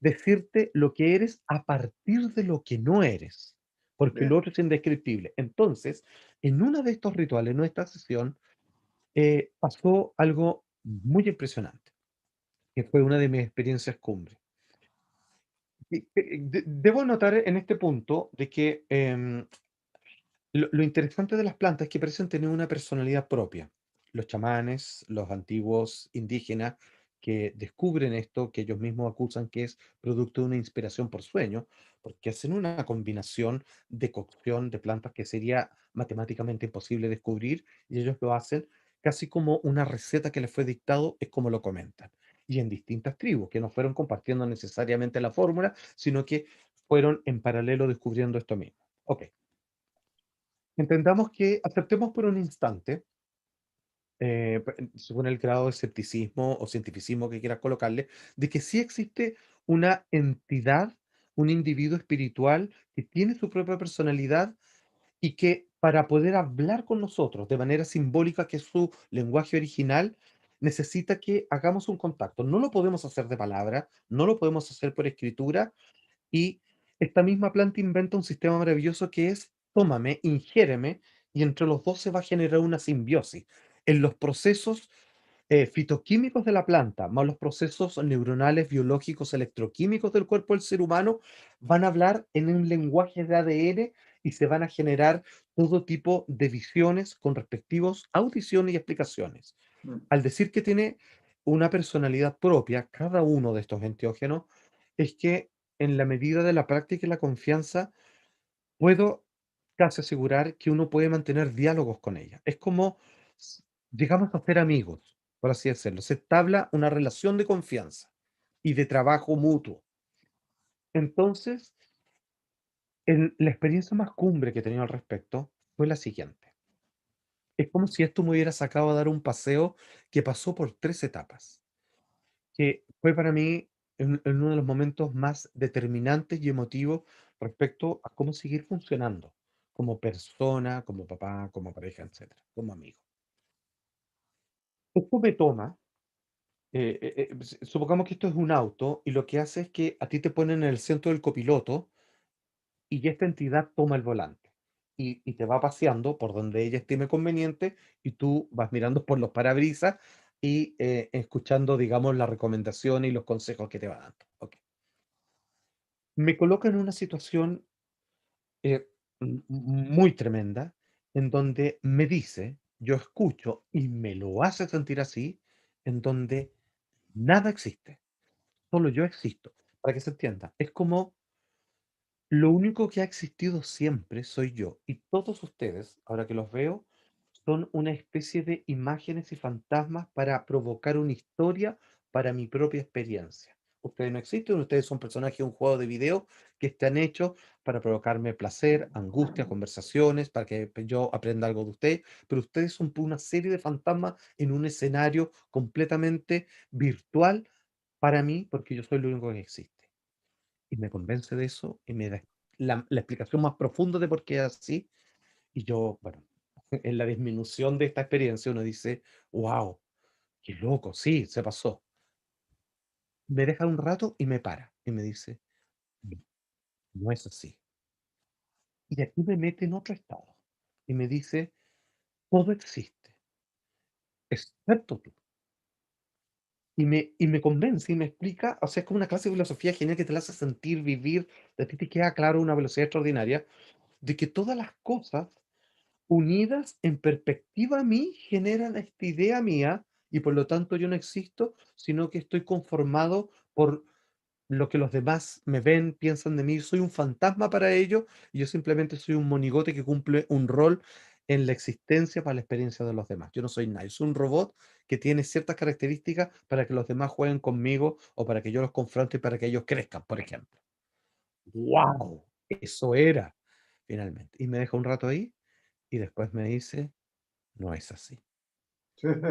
Speaker 2: decirte lo que eres a partir de lo que no eres, porque
Speaker 1: Bien.
Speaker 2: lo otro es indescriptible. Entonces, en uno de estos rituales, en nuestra sesión, pasó algo muy impresionante, que fue una de mis experiencias cumbre. Debo notar en este punto de que lo interesante de las plantas es que parecen tener una personalidad propia. Los chamanes, los antiguos indígenas que descubren esto, que ellos mismos acusan que es producto de una inspiración por sueño, porque hacen una combinación de cocción de plantas que sería matemáticamente imposible descubrir, y ellos lo hacen casi como una receta que les fue dictado, es como lo comentan. Y en distintas tribus, que no fueron compartiendo necesariamente la fórmula, sino que fueron en paralelo descubriendo esto mismo. Ok. Entendamos que aceptemos por un instante, según el grado de escepticismo o cientificismo que quieras colocarle, de que sí existe una entidad, un individuo espiritual que tiene su propia personalidad y que para poder hablar con nosotros de manera simbólica, que es su lenguaje original, necesita que hagamos un contacto. No lo podemos hacer de palabra, no lo podemos hacer por escritura, y esta misma planta inventa un sistema maravilloso que es, tómame, ingiéreme, y entre los dos se va a generar una simbiosis. En los procesos fitoquímicos de la planta, más los procesos neuronales, biológicos, electroquímicos del cuerpo del ser humano, van a hablar en un lenguaje de ADN y se van a generar todo tipo de visiones con respectivos audiciones y explicaciones.
Speaker 1: Mm.
Speaker 2: Al decir que tiene una personalidad propia, cada uno de estos enteógenos, es que en la medida de la práctica y la confianza, puedo casi asegurar que uno puede mantener diálogos con ella. Es como llegamos a ser amigos, por así decirlo. Se entabla una relación de confianza y de trabajo mutuo. Entonces, la experiencia más cumbre que he tenido al respecto fue la siguiente. Es como si esto me hubiera sacado a dar un paseo que pasó por 3 etapas, que fue para mí en uno de los momentos más determinantes y emotivos respecto a cómo seguir funcionando como persona, como papá, como pareja, etcétera, como amigo. Esto me toma, supongamos que esto es un auto y lo que hace es que a ti te ponen en el centro del copiloto y esta entidad toma el volante y te va paseando por donde ella estime conveniente y tú vas mirando por los parabrisas y escuchando, digamos, las recomendaciones y los consejos que te va dando. Ok. Me coloca en una situación muy tremenda en donde me dice, yo escucho y me lo hace sentir así, en donde nada existe, solo yo existo. Para que se entienda, es como lo único que ha existido siempre soy yo. Y todos ustedes, ahora que los veo, son una especie de imágenes y fantasmas para provocar una historia para mi propia experiencia. Ustedes no existen, ustedes son personajes de un juego de video que están hechos para provocarme placer, angustia, conversaciones, para que yo aprenda algo de ustedes, pero ustedes son una serie de fantasmas en un escenario completamente virtual para mí, porque yo soy lo único que existe. Y me convence de eso y me da la explicación más profunda de por qué es así. Y yo, bueno, en la disminución de esta experiencia uno dice, wow, qué loco, sí, se pasó. Me deja un rato y me para y me dice, no, no es así. Y aquí me mete en otro estado y me dice, todo existe, excepto tú. Y me convence y me explica, o sea, es como una clase de filosofía genial que te la hace sentir, vivir, de ti te queda claro a una velocidad extraordinaria, de que todas las cosas unidas en perspectiva a mí generan esta idea mía y por lo tanto yo no existo, sino que estoy conformado por lo que los demás me ven, piensan de mí, soy un fantasma para ellos y yo simplemente soy un monigote que cumple un rol en la existencia para la experiencia de los demás. Yo no soy nadie, soy un robot que tiene ciertas características para que los demás jueguen conmigo o para que yo los confronte y para que ellos crezcan, por ejemplo. ¡Wow! Eso era, finalmente. Y me deja un rato ahí y después me dice, no es así.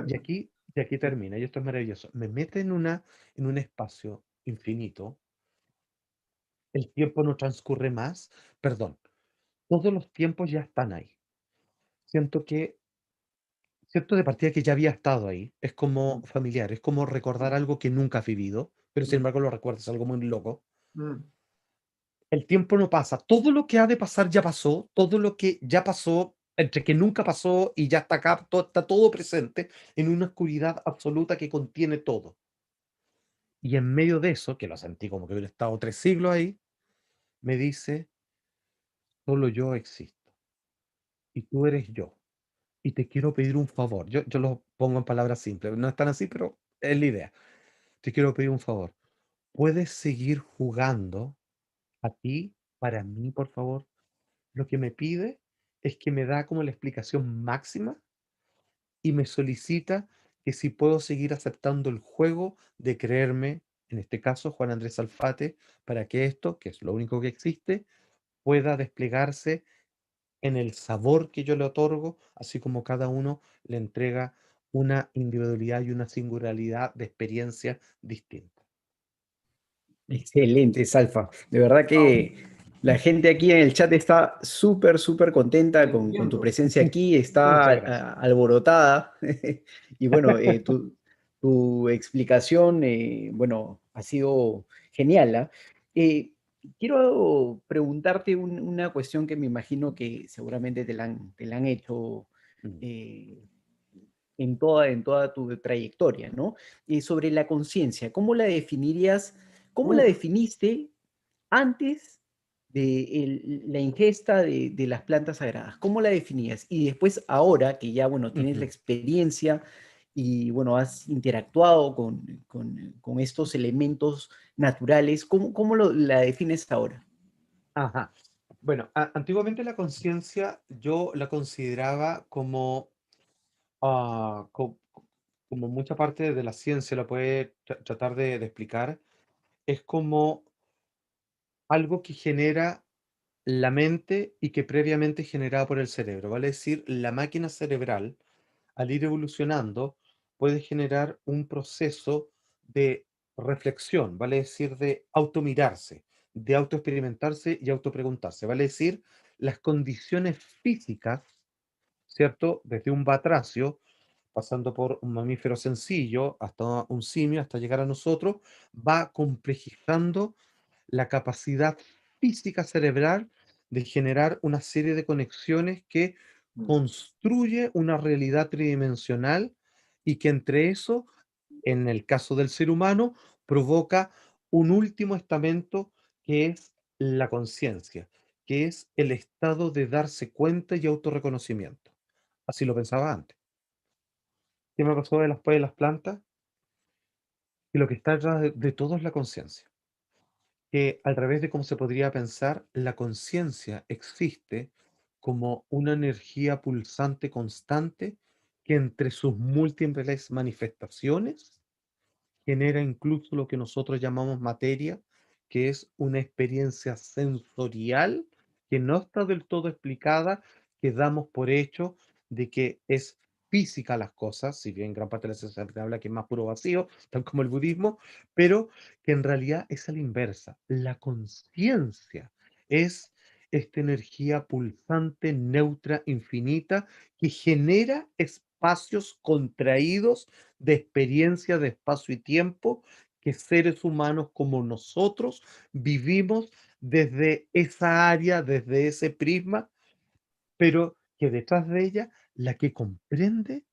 Speaker 2: Y aquí termina, y esto es maravilloso. Me mete en un espacio infinito, el tiempo no transcurre más, perdón, todos los tiempos ya están ahí. Siento que, siento de partida que ya había estado ahí, es como
Speaker 1: Mm,
Speaker 2: familiar, es como recordar algo que nunca has vivido, pero sin
Speaker 1: mm,
Speaker 2: embargo lo recuerdas, algo muy loco.
Speaker 1: mm.
Speaker 2: El tiempo no pasa, todo lo que ha de pasar ya pasó, todo lo que ya pasó, entre que nunca pasó y ya está acá, está todo presente en una oscuridad absoluta que contiene todo. Y en medio de eso, que lo sentí como que hubiera estado 3 siglos ahí, me dice, solo yo existo y tú eres yo. Y te quiero pedir un favor. Yo lo pongo en palabras simples, no es tan así, pero es la idea. Te quiero pedir un favor. ¿Puedes seguir jugando a ti, para mí, por favor? Lo que me pide es que me da como la explicación máxima y me solicita que si puedo seguir aceptando el juego de creerme, en este caso Juan Andrés Alfate, para que esto, que es lo único que existe, pueda desplegarse en el sabor que yo le otorgo, así como cada uno le entrega una individualidad y una singularidad de experiencia distinta.
Speaker 3: Excelente, Salfa. De verdad que la gente aquí en el chat está súper, súper contenta con tu
Speaker 1: Entiendo.
Speaker 3: presencia aquí, está
Speaker 2: Muchas gracias.
Speaker 3: alborotada. Y bueno, tu explicación, bueno, ha sido genial, ¿ah? Eh, Quiero preguntarte una cuestión que me imagino que seguramente te la han hecho
Speaker 2: Mm.
Speaker 3: eh, en toda tu trayectoria, ¿no? Sobre la conciencia, ¿cómo la definirías? ¿Cómo la
Speaker 1: Uf,
Speaker 3: definiste antes de la ingesta de las plantas sagradas? ¿Cómo la definías? Y después, ahora que ya, bueno, tienes la
Speaker 2: Ujú.
Speaker 3: experiencia y, bueno, has interactuado con estos elementos naturales, ¿cómo la defines ahora?
Speaker 2: Ajá. Bueno, antiguamente la conciencia yo la consideraba como, como mucha parte de la ciencia la puede tratar de explicar, es como algo que genera la mente y que previamente generada por el cerebro. Vale decir, la máquina cerebral, al ir evolucionando, puede generar un proceso de reflexión, vale decir, de automirarse, de autoexperimentarse y autopreguntarse. Vale decir, las condiciones físicas, ¿cierto? Desde un batracio, pasando por un mamífero sencillo, hasta un simio, hasta llegar a nosotros, va complejizando la capacidad física cerebral de generar una serie de conexiones que
Speaker 1: mm,
Speaker 2: construye una realidad tridimensional y que entre eso, en el caso del ser humano, provoca un último estamento que es la conciencia, que es el estado de darse cuenta y autorreconocimiento. Así lo pensaba antes. ¿Qué me pasó después de las plantas? Y lo que está detrás de todo es la conciencia. Que al revés de cómo se podría pensar, la conciencia existe como una energía pulsante constante que entre sus múltiples manifestaciones genera incluso lo que nosotros llamamos materia, que es una experiencia sensorial que no está del todo explicada, que damos por hecho de que es física las cosas, si bien gran parte de la ciencia te habla que es más puro vacío, tal como el budismo, pero que en realidad es a la inversa. La conciencia es esta energía pulsante, neutra, infinita, que genera espacios contraídos de experiencia de espacio y tiempo que seres humanos como nosotros vivimos desde esa área, desde ese prisma, pero que detrás de ella la que comprende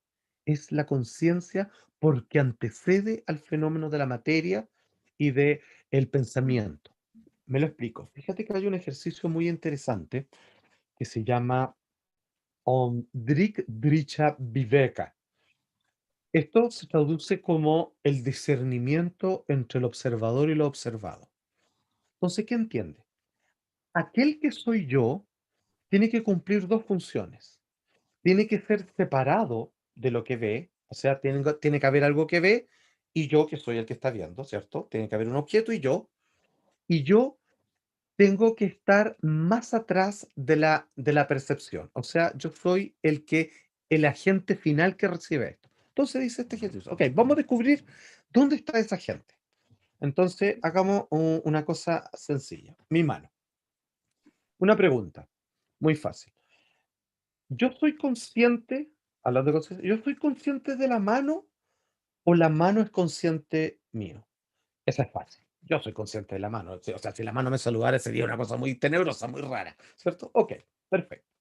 Speaker 2: es la conciencia porque antecede al fenómeno de la materia y de el pensamiento. Me lo explico. Fíjate que hay un ejercicio muy interesante que se llama Drik Dricha Viveka. Esto se traduce como el discernimiento entre el observador y lo observado. Entonces, ¿qué entiende? Aquel que soy yo tiene que cumplir dos funciones. Tiene que ser separado de lo que ve, o sea, tiene que haber algo que ve y yo que soy el que está viendo, ¿cierto? Tiene que haber un objeto y yo tengo que estar más atrás de la percepción. O sea, yo soy el agente final que recibe esto. Entonces dice este ejercicio, ok, vamos a descubrir dónde está esa gente. Entonces, hagamos una cosa sencilla. Mi mano. Una pregunta, muy fácil. Yo soy consciente, hablando de conciencia, yo soy consciente de la mano o la mano es consciente mío. Esa es fácil. Yo soy consciente de la mano. O sea, si la mano me saludara sería una cosa muy tenebrosa, muy rara, ¿cierto? Ok, perfecto.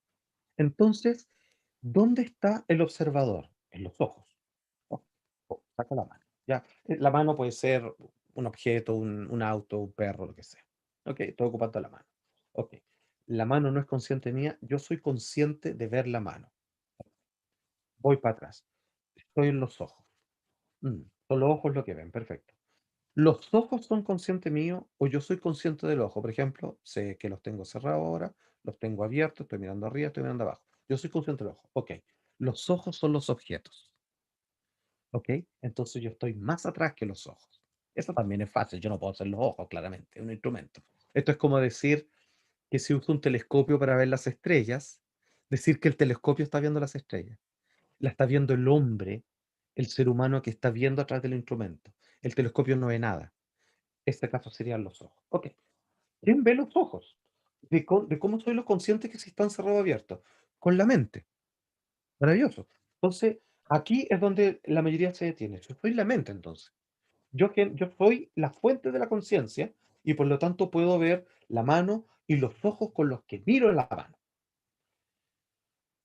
Speaker 2: Entonces, ¿dónde está el observador? En los ojos. Oh, saca la mano. Ya, la mano puede ser un objeto, un auto, un perro, lo que sea. Ok, estoy ocupando la mano. Ok, la mano no es consciente mía, yo soy consciente de ver la mano. Voy para atrás. Estoy en los ojos. Son los ojos lo que ven, perfecto. ¿Los ojos son conscientes mío o yo soy consciente del ojo? Por ejemplo, sé que los tengo cerrados ahora, los tengo abiertos, estoy mirando arriba, estoy mirando abajo. Yo soy consciente del ojo. Ok. Los ojos son los objetos. Ok. Entonces yo estoy más atrás que los ojos. Eso también es fácil. Yo no puedo hacer los ojos, claramente. Es un instrumento. Esto es como decir que si uso un telescopio para ver las estrellas, decir que el telescopio está viendo las estrellas. La está viendo el hombre, el ser humano que está viendo a través del instrumento. El telescopio no ve nada. Este caso serían los ojos. Ok. ¿Quién ve los ojos? De cómo soy los conscientes que si están cerrados o abiertos. Con la mente. Maravilloso. Entonces, aquí es donde la mayoría se detiene. Yo soy la mente, entonces. Yo soy la fuente de la conciencia y por lo tanto puedo ver la mano y los ojos con los que miro la mano.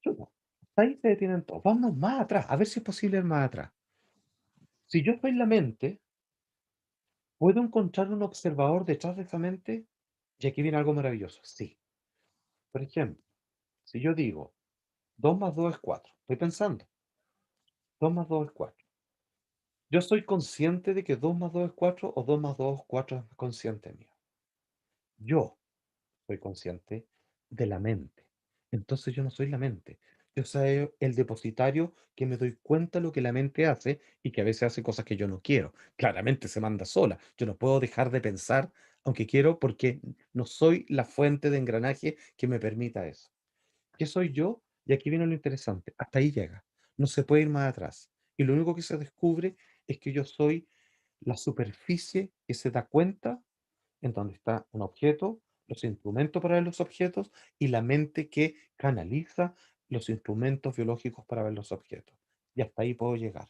Speaker 2: Chuta, hasta ahí se detienen todos. Vamos más atrás, a ver si es posible ir más atrás. Si yo soy la mente, ¿puedo encontrar un observador detrás de esa mente? Y aquí viene algo maravilloso. Sí. Por ejemplo, si yo digo 2 más 2 es 4, estoy pensando, 2 más 2 es 4. Yo soy consciente de que 2 más 2 es 4 o 2 más 2 es 4 es consciente mío. Yo soy consciente de la mente. Entonces yo no soy la mente. Yo soy el depositario que me doy cuenta de lo que la mente hace y que a veces hace cosas que yo no quiero. Claramente se manda sola. Yo no puedo dejar de pensar, aunque quiero, porque no soy la fuente de engranaje que me permita eso. ¿Qué soy yo? Y aquí viene lo interesante. Hasta ahí llega. No se puede ir más atrás. Y lo único que se descubre es que yo soy la superficie que se da cuenta en donde está un objeto, los instrumentos para ver los objetos y la mente que canaliza los instrumentos biológicos para ver los objetos. Y hasta ahí puedo llegar.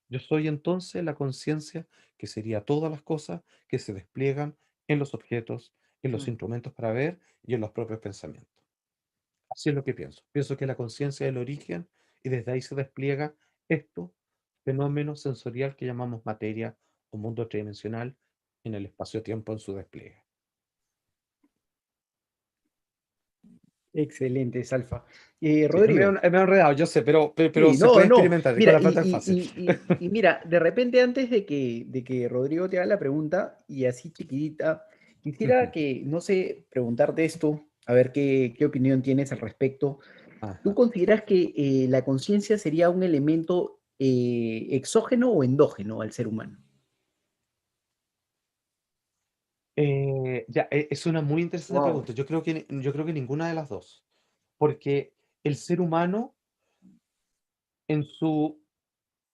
Speaker 2: Yo soy entonces la conciencia que sería todas las cosas que se despliegan en los objetos, en los
Speaker 1: Mm.
Speaker 2: instrumentos para ver y en los propios pensamientos. Así es lo que pienso. Pienso que la conciencia es el origen y desde ahí se despliega esto, fenómeno sensorial que llamamos materia o mundo tridimensional en el espacio-tiempo en su despliegue.
Speaker 3: Excelente, Salfa.
Speaker 2: Sí, me
Speaker 3: Rodrigo.
Speaker 2: he enredado, yo sé, pero
Speaker 3: Sí,
Speaker 2: se
Speaker 3: no,
Speaker 2: puede
Speaker 3: no.
Speaker 2: experimentar y con
Speaker 3: Mira,
Speaker 2: la plata es fácil.
Speaker 3: y mira, de repente antes de que Rodrigo te haga la pregunta, y así chiquitita, quisiera
Speaker 2: Ujú.
Speaker 3: que, no sé, preguntarte esto, a ver qué opinión tienes al respecto. ¿Tú
Speaker 2: Ajá.
Speaker 3: consideras que la conciencia sería un elemento exógeno o endógeno al ser humano?
Speaker 2: Es una muy interesante
Speaker 1: Wow.
Speaker 2: pregunta. Yo creo que ninguna de las dos, porque el ser humano en su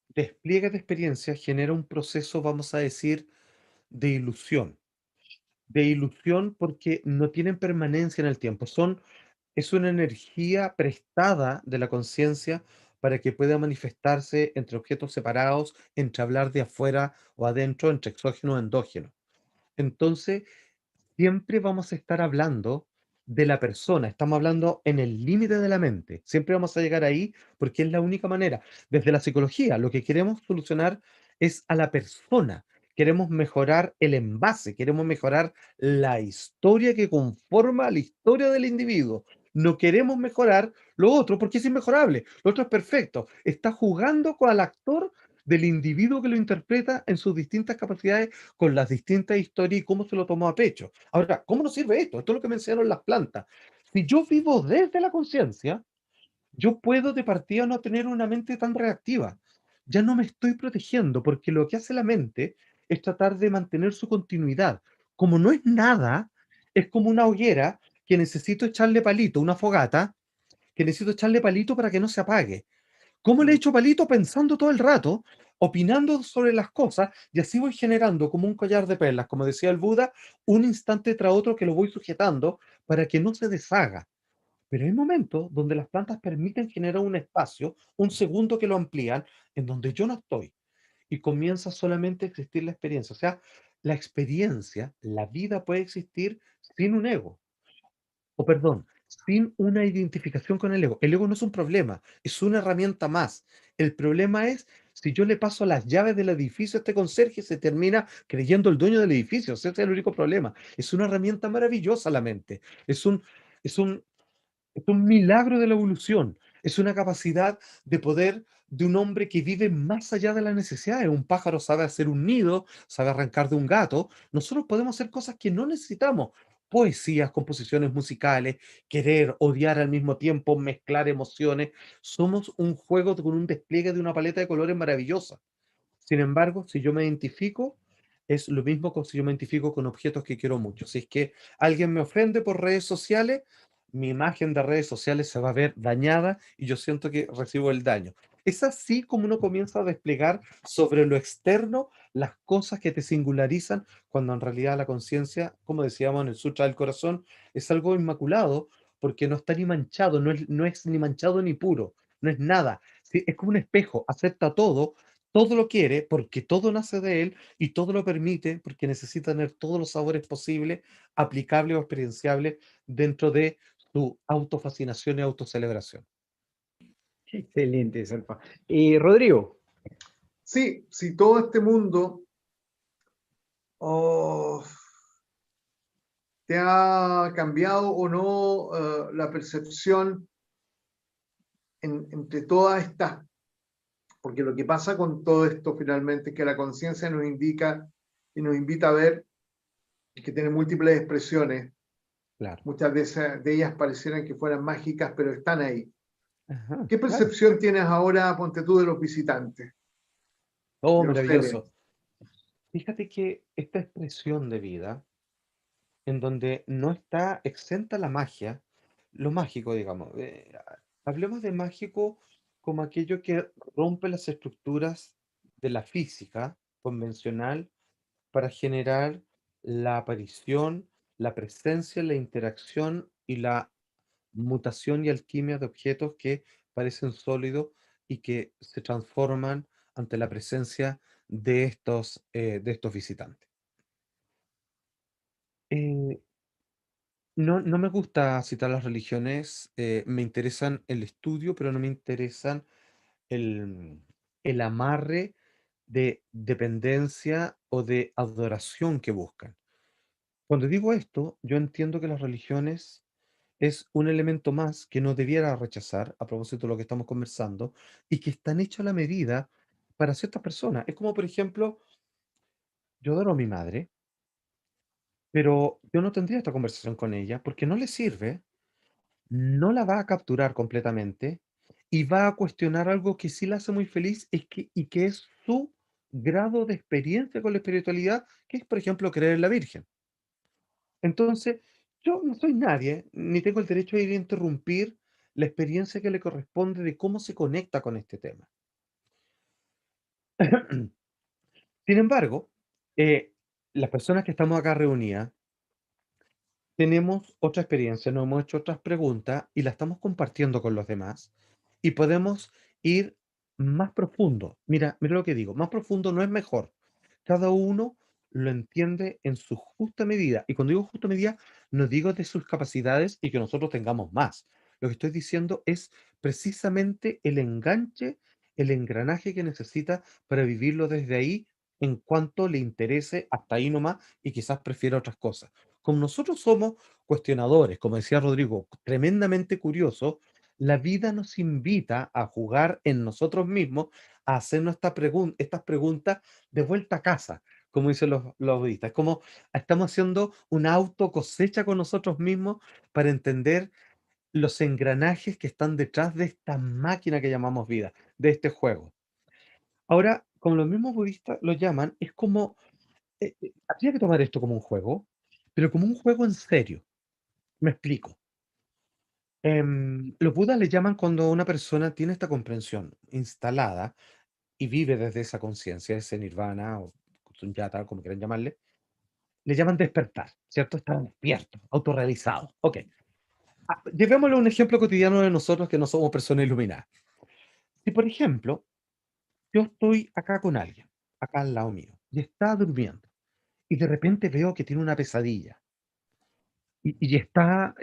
Speaker 2: despliegue de experiencia genera un proceso, vamos a decir, de ilusión. De ilusión porque no tienen permanencia en el tiempo. Es una energía prestada de la conciencia para que pueda manifestarse entre objetos separados, entre hablar de afuera o adentro, entre exógeno o endógeno. Entonces, siempre vamos a estar hablando de la persona, estamos hablando en el límite de la mente, siempre vamos a llegar ahí porque es la única manera. Desde la psicología, lo que queremos solucionar es a la persona, queremos mejorar el envase, queremos mejorar la historia que conforma la historia del individuo. No queremos mejorar lo otro porque es inmejorable, lo otro es perfecto. Está jugando con el actor del individuo que lo interpreta en sus distintas capacidades, con las distintas historias y cómo se lo tomó a pecho. Ahora, ¿cómo nos sirve esto? Esto es lo que me enseñaron las plantas. Si yo vivo desde la conciencia, yo puedo de partida no tener una mente tan reactiva. Ya no me estoy protegiendo porque lo que hace la mente es tratar de mantener su continuidad. Como no es nada, es como una hoguera que necesito echarle palito, una fogata, que necesito echarle palito para que no se apague. ¿Cómo le echo palito? Pensando todo el rato, opinando sobre las cosas, y así voy generando como un collar de perlas, como decía el Buda, un instante tras otro que lo voy sujetando para que no se deshaga. Pero hay momentos donde las plantas permiten generar un espacio, un segundo que lo amplían, en donde yo no estoy, y comienza solamente a existir la experiencia. O sea, la experiencia, la vida puede existir sin un ego, o perdón, sin una identificación con el ego. El ego no es un problema, es una herramienta más. El problema es si yo le paso las llaves del edificio a este conserje, se termina creyendo el dueño del edificio. Ese es el único problema. Es una herramienta maravillosa la mente. Es un, es un, es un milagro de la evolución. Es una capacidad de poder de un hombre que vive más allá de las necesidades. Un pájaro sabe hacer un nido, sabe arrancar de un gato. Nosotros podemos hacer cosas que no necesitamos. Poesías, composiciones musicales, querer, odiar al mismo tiempo, mezclar emociones. Somos un juego con un despliegue de una paleta de colores maravillosa. Sin embargo, si yo me identifico, es lo mismo que si yo me identifico con objetos que quiero mucho. Si es que alguien me ofende por redes sociales, mi imagen de redes sociales se va a ver dañada y yo siento que recibo el daño. Es así como uno comienza a desplegar sobre lo externo las cosas que te singularizan, cuando en realidad la conciencia, como decíamos en el Sutra del Corazón, es algo inmaculado porque no está ni manchado, no es ni manchado ni puro, no es nada. Sí, es como un espejo, acepta todo lo quiere porque todo nace de él y todo lo permite porque necesita tener todos los sabores posibles, aplicables o experienciables dentro de su autofascinación y autocelebración.
Speaker 3: Excelente, Salpa. Rodrigo,
Speaker 1: Sí, si todo este mundo oh, te ha cambiado o no la percepción entre todas estas, porque lo que pasa con todo esto finalmente es que la conciencia nos indica y nos invita a ver que tiene múltiples expresiones.
Speaker 2: Claro.
Speaker 1: Muchas de ellas parecieran que fueran mágicas, pero están ahí.
Speaker 2: Ajá,
Speaker 1: ¿Qué
Speaker 2: claro.
Speaker 1: percepción tienes ahora, ponte tú, de los visitantes,
Speaker 2: Oh,
Speaker 1: de los seres?
Speaker 2: maravilloso. Fíjate que esta expresión de vida, en donde no está exenta la magia, lo mágico, digamos. Hablemos de mágico como aquello que rompe las estructuras de la física convencional para generar la aparición, la presencia, la interacción y la mutación y alquimia de objetos que parecen sólidos y que se transforman ante la presencia de estos visitantes. Eh, no me gusta citar las religiones, me interesan el estudio, pero no me interesan el, el amarre de dependencia o de adoración que buscan. Cuando digo esto, yo entiendo que las religiones es un elemento más que no debiera rechazar, a propósito de lo que estamos conversando, y que están hechos a la medida para ciertas personas. Es como, por ejemplo, yo adoro a mi madre, pero yo no tendría esta conversación con ella porque no le sirve, no la va a capturar completamente y va a cuestionar algo que sí la hace muy feliz y que es su grado de experiencia con la espiritualidad, que es, por ejemplo, creer en la Virgen. Entonces, yo no soy nadie, ni tengo el derecho de ir a interrumpir la experiencia que le corresponde de cómo se conecta con este tema. Sin embargo, eh, las personas que estamos acá reunidas tenemos otra experiencia, nos hemos hecho otras preguntas y la estamos compartiendo con los demás y podemos ir más profundo. Mira, mira lo que digo, más profundo no es mejor. Cada uno lo entiende en su justa medida. Y cuando digo justa medida, no digo de sus capacidades y que nosotros tengamos más. Lo que estoy diciendo es precisamente el enganche, el engranaje que necesita para vivirlo desde ahí en cuanto le interese hasta ahí nomás y quizás prefiera otras cosas. Como nosotros somos cuestionadores, como decía Rodrigo, tremendamente curiosos, la vida nos invita a jugar en nosotros mismos a hacernos estas preguntas de vuelta a casa, como dicen los budistas. Es como estamos haciendo una auto cosecha con nosotros mismos para entender los engranajes que están detrás de esta máquina que llamamos vida, de este juego. Ahora, como los mismos budistas lo llaman, es como, habría que tomar esto como un juego, pero como un juego en serio. Me explico. Los budas le llaman cuando una persona tiene esta comprensión instalada y vive desde esa conciencia, ese nirvana o sunyata, como quieran llamarle, le llaman despertar, ¿cierto? Estar despierto, autorrealizado. Ok. Llevémoslo a un ejemplo cotidiano de nosotros que no somos personas iluminadas. Si, por ejemplo, yo estoy acá con alguien, acá al lado mío, y está durmiendo, y de repente veo que tiene una pesadilla, y está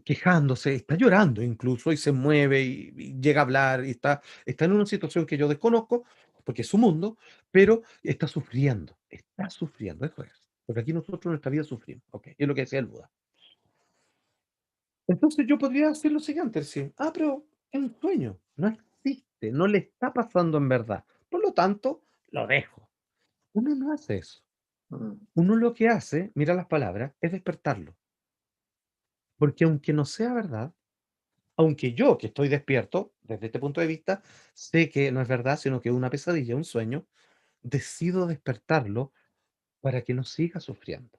Speaker 2: quejándose, está llorando incluso, y se mueve, y llega a hablar, y está en una situación que yo desconozco, porque es su mundo, pero está sufriendo, eso es. Porque aquí nosotros en nuestra vida sufrimos, ok, es lo que decía el Buda. Entonces yo podría decir lo siguiente, decir, pero es un sueño, no existe, no le está pasando en verdad. Por lo tanto, lo dejo. Uno no hace eso.
Speaker 1: Mm.
Speaker 2: Uno lo que hace, mira las palabras, es despertarlo. Porque aunque no sea verdad, aunque yo que estoy despierto, desde este punto de vista, sé que no es verdad, sino que es una pesadilla, un sueño, decido despertarlo para que no siga sufriendo.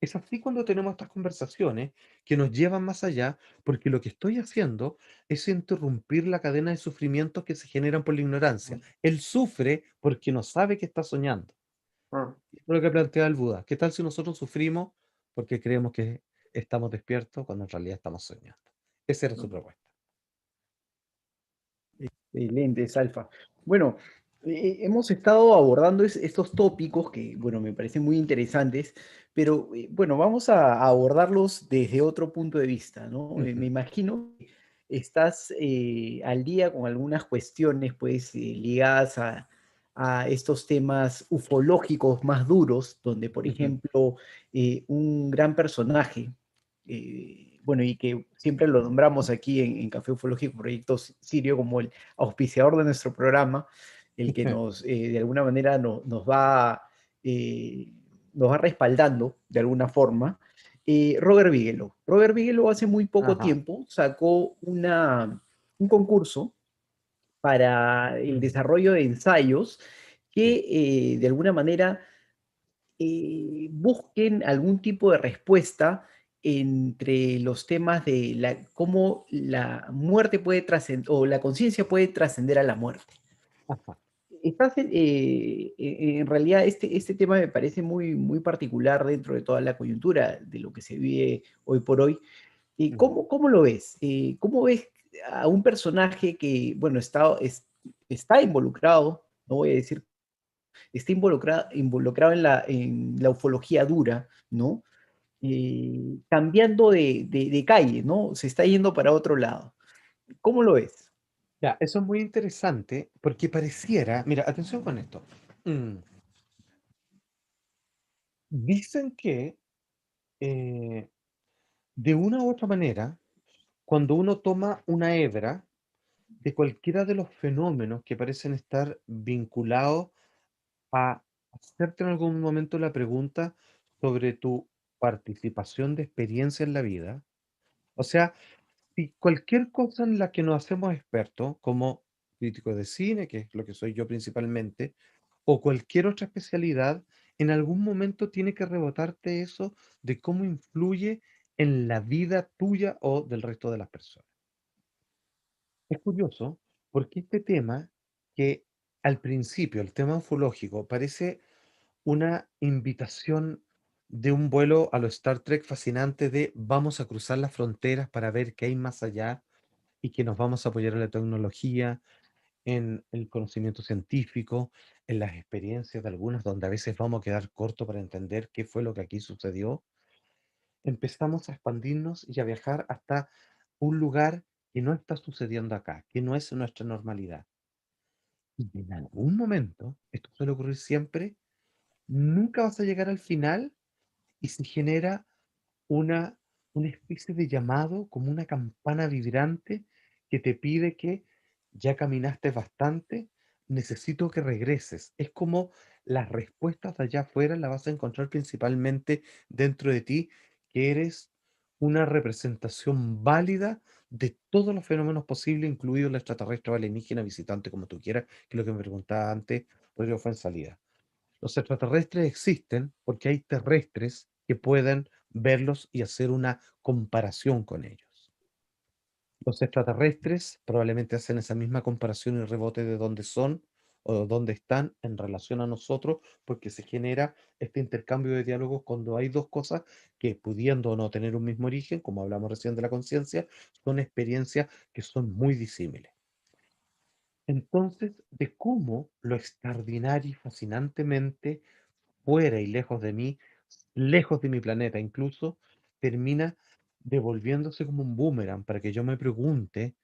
Speaker 2: Es así cuando tenemos estas conversaciones que nos llevan más allá, porque lo que estoy haciendo es interrumpir la cadena de sufrimientos que se generan por la ignorancia. Él sufre porque no sabe que está soñando.
Speaker 1: Ah,
Speaker 2: Es lo que plantea el Buda. ¿Qué tal si nosotros sufrimos porque creemos que estamos despiertos cuando en realidad estamos soñando? Esa era su propuesta.
Speaker 3: Excelente, Alfa. Bueno, hemos estado abordando estos tópicos que, bueno, me parecen muy interesantes, pero bueno, vamos a abordarlos desde otro punto de vista, ¿no? Me
Speaker 2: Ujú.
Speaker 3: imagino que estás al día con algunas cuestiones, pues, ligadas a estos temas ufológicos más duros, donde, por
Speaker 2: Ujú.
Speaker 3: ejemplo, un gran personaje, bueno, y que siempre lo nombramos aquí en Café Ufológico, Proyecto Sirio, como el auspiciador de nuestro programa, el que nos, de alguna manera, nos va respaldando de alguna forma. Robert Bigelow. Robert Bigelow hace muy poco
Speaker 2: Ajá.
Speaker 3: tiempo sacó un concurso para el desarrollo de ensayos
Speaker 2: Sí.
Speaker 3: que de alguna manera busquen algún tipo de respuesta entre los temas de cómo la muerte puede trascender o la conciencia puede trascender a la muerte.
Speaker 2: Ajá.
Speaker 3: En realidad este tema me parece muy, muy particular dentro de toda la coyuntura de lo que se vive hoy por hoy.
Speaker 2: Ujú.
Speaker 3: ¿Cómo lo ves? ¿Cómo ves a un personaje que, bueno, está involucrado, no voy a decir está involucrado en la ufología dura, ¿no? Cambiando de calle, ¿no? Se está yendo para otro lado. ¿Cómo lo ves?
Speaker 2: Ya, eso es muy interesante porque pareciera, mira, atención con esto. Mm, Dicen que eh, de una u otra manera, cuando uno toma una hebra de cualquiera de los fenómenos que parecen estar vinculados a hacerte en algún momento la pregunta sobre tu participación de experiencia en la vida, o sea, si cualquier cosa en la que nos hacemos expertos, como crítico de cine, que es lo que soy yo principalmente, o cualquier otra especialidad, en algún momento tiene que rebotarte eso de cómo influye en la vida tuya o del resto de las personas. Es curioso porque este tema, que al principio, el tema ufológico, parece una invitación de un vuelo a lo Star Trek fascinante de vamos a cruzar las fronteras para ver qué hay más allá y que nos vamos a apoyar en la tecnología, en el conocimiento científico, en las experiencias de algunas donde a veces vamos a quedar corto para entender qué fue lo que aquí sucedió. Empezamos a expandirnos y a viajar hasta un lugar que no está sucediendo acá, que no es nuestra normalidad. Y en algún momento, esto suele ocurrir siempre, nunca vas a llegar al final y se genera una, una especie de llamado, como una campana vibrante que te pide que ya caminaste bastante, necesito que regreses. Es como las respuestas de allá afuera las vas a encontrar principalmente dentro de ti, que eres una representación válida de todos los fenómenos posibles, incluido el extraterrestre o alienígena visitante, como tú quieras, que es lo que me preguntaba antes, Rodrigo fue en salida. Los extraterrestres existen porque hay terrestres que pueden verlos y hacer una comparación con ellos. Los extraterrestres probablemente hacen esa misma comparación y rebote de dónde son o dónde están en relación a nosotros, porque se genera este intercambio de diálogos cuando hay dos cosas que, pudiendo o no tener un mismo origen, como hablamos recién de la conciencia, son experiencias que son muy disímiles. Entonces, de cómo lo extraordinario y fascinantemente fuera y lejos de mi planeta incluso, termina devolviéndose como un boomerang para que yo me pregunte,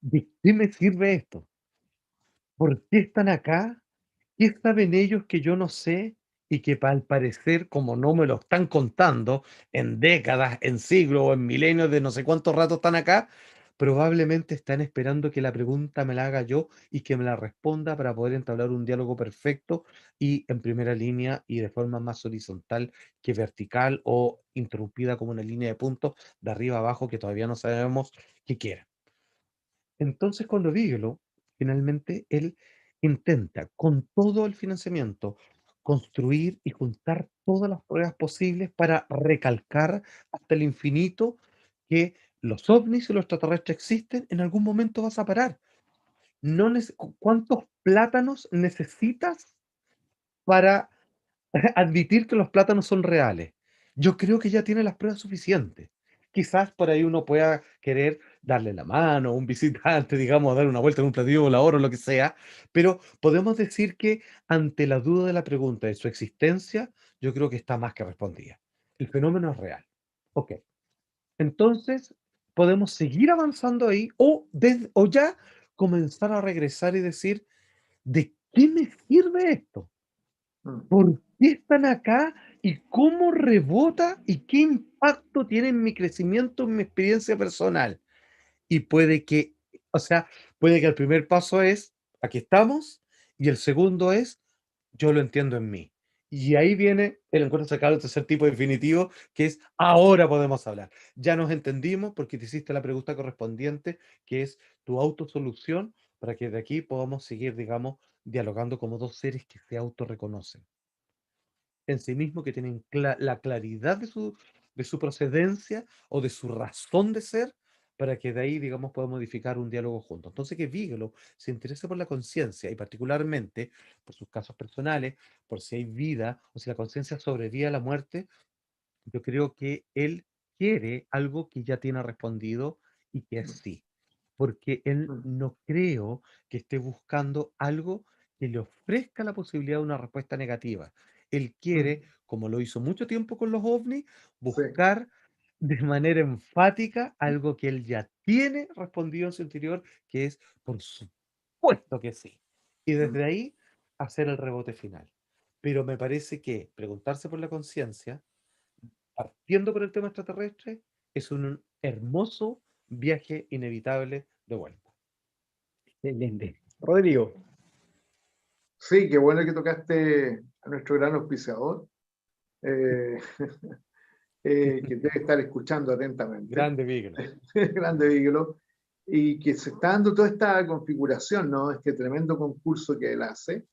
Speaker 2: ¿de qué me sirve esto? ¿Por qué están acá? ¿Qué saben ellos que yo no sé? Y que al parecer, como no me lo están contando en décadas, en siglos o en milenios de no sé cuánto rato están acá, probablemente están esperando que la pregunta me la haga yo y que me la responda para poder entablar un diálogo perfecto y en primera línea y de forma más horizontal que vertical o interrumpida como una línea de puntos de arriba a abajo que todavía no sabemos qué quieren. Entonces, cuando Bigelow, finalmente, él intenta con todo el financiamiento construir y juntar todas las pruebas posibles para recalcar hasta el infinito que los ovnis y los extraterrestres existen, en algún momento vas a parar. No ¿Cuántos plátanos necesitas para admitir que los plátanos son reales? Yo creo que ya tiene las pruebas suficientes. Quizás por ahí uno pueda querer darle la mano a un visitante, digamos, dar una vuelta en un platillo volador o lo que sea, pero podemos decir que ante la duda de la pregunta de su existencia, yo creo que está más que respondida. El fenómeno es real. Ok, entonces podemos seguir avanzando ahí o ya comenzar a regresar y decir, ¿de qué me sirve esto?
Speaker 1: Mm.
Speaker 2: ¿Por qué están acá y cómo rebota y qué impacto tiene en mi crecimiento, en mi experiencia personal? Y o sea, puede que el primer paso es, aquí estamos, y el segundo es, yo lo entiendo en mí. Y ahí viene el encuentro cercano del tercer tipo definitivo, que es, ahora podemos hablar. Ya nos entendimos porque te hiciste la pregunta correspondiente, que es tu autosolución, para que de aquí podamos seguir, digamos, dialogando como dos seres que se autorreconocen en sí mismo, que tienen la claridad de su procedencia o de su razón de ser, para que de ahí, digamos, pueda modificar un diálogo juntos. Entonces, que Bigelow se interese por la conciencia y particularmente por sus casos personales, por si hay vida o si la conciencia sobrevive a la muerte, yo creo que él quiere algo que ya tiene respondido y que es sí, porque él
Speaker 1: Mm.
Speaker 2: no creo que esté buscando algo que le ofrezca la posibilidad de una respuesta negativa. Él quiere,
Speaker 1: Mm.
Speaker 2: como lo hizo mucho tiempo con los ovnis,
Speaker 1: Sí.
Speaker 2: buscar de manera enfática algo que él ya tiene respondido en su interior, que es por supuesto que sí. Y
Speaker 1: Mm.
Speaker 2: desde ahí hacer el rebote final. Pero me parece que preguntarse por la conciencia partiendo por el tema extraterrestre, es un hermoso viaje inevitable de vuelta.
Speaker 3: Excelente. Rodrigo.
Speaker 1: Sí, qué bueno que tocaste a nuestro gran auspiciador, eh, que debe estar escuchando atentamente,
Speaker 2: Grande Beagle.
Speaker 1: grande Bigelow, y que se está dando toda esta configuración, ¿no? Este tremendo concurso que él hace.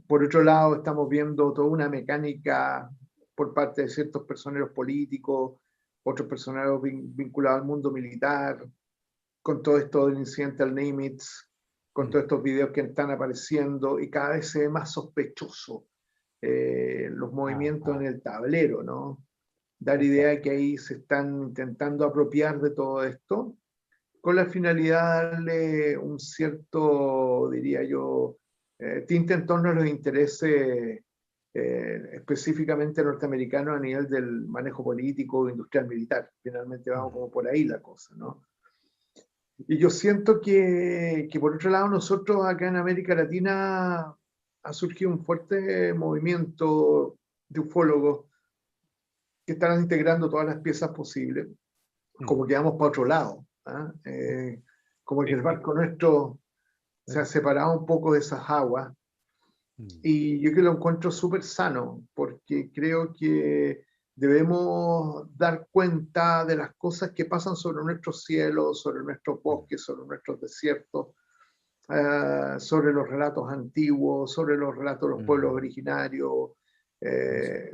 Speaker 1: Por otro lado, estamos viendo toda una mecánica por parte de ciertos personeros políticos, otros personeros vinculados al mundo militar, con todo esto del incidente al Nimitz, con todos estos videos que están apareciendo, y cada vez se ve más sospechoso los movimientos en el tablero, ¿no? Dar idea de que ahí se están intentando apropiar de todo esto, con la finalidad de darle un cierto, diría yo, tinte en torno a los intereses específicamente norteamericanos a nivel del manejo político, industrial, militar. Finalmente vamos como por ahí la cosa, ¿no? Y yo siento que por otro lado nosotros acá en América Latina ha surgido un fuerte movimiento de ufólogos que están integrando todas las piezas posibles, como que vamos para otro lado, ¿ah? Como que el barco nuestro se ha separado un poco de esas aguas. Y yo que lo encuentro súper sano, porque creo que debemos dar cuenta de las cosas que pasan sobre nuestros cielos, sobre nuestros bosques, sobre nuestros desiertos, sobre los relatos antiguos, sobre los relatos de los pueblos originarios,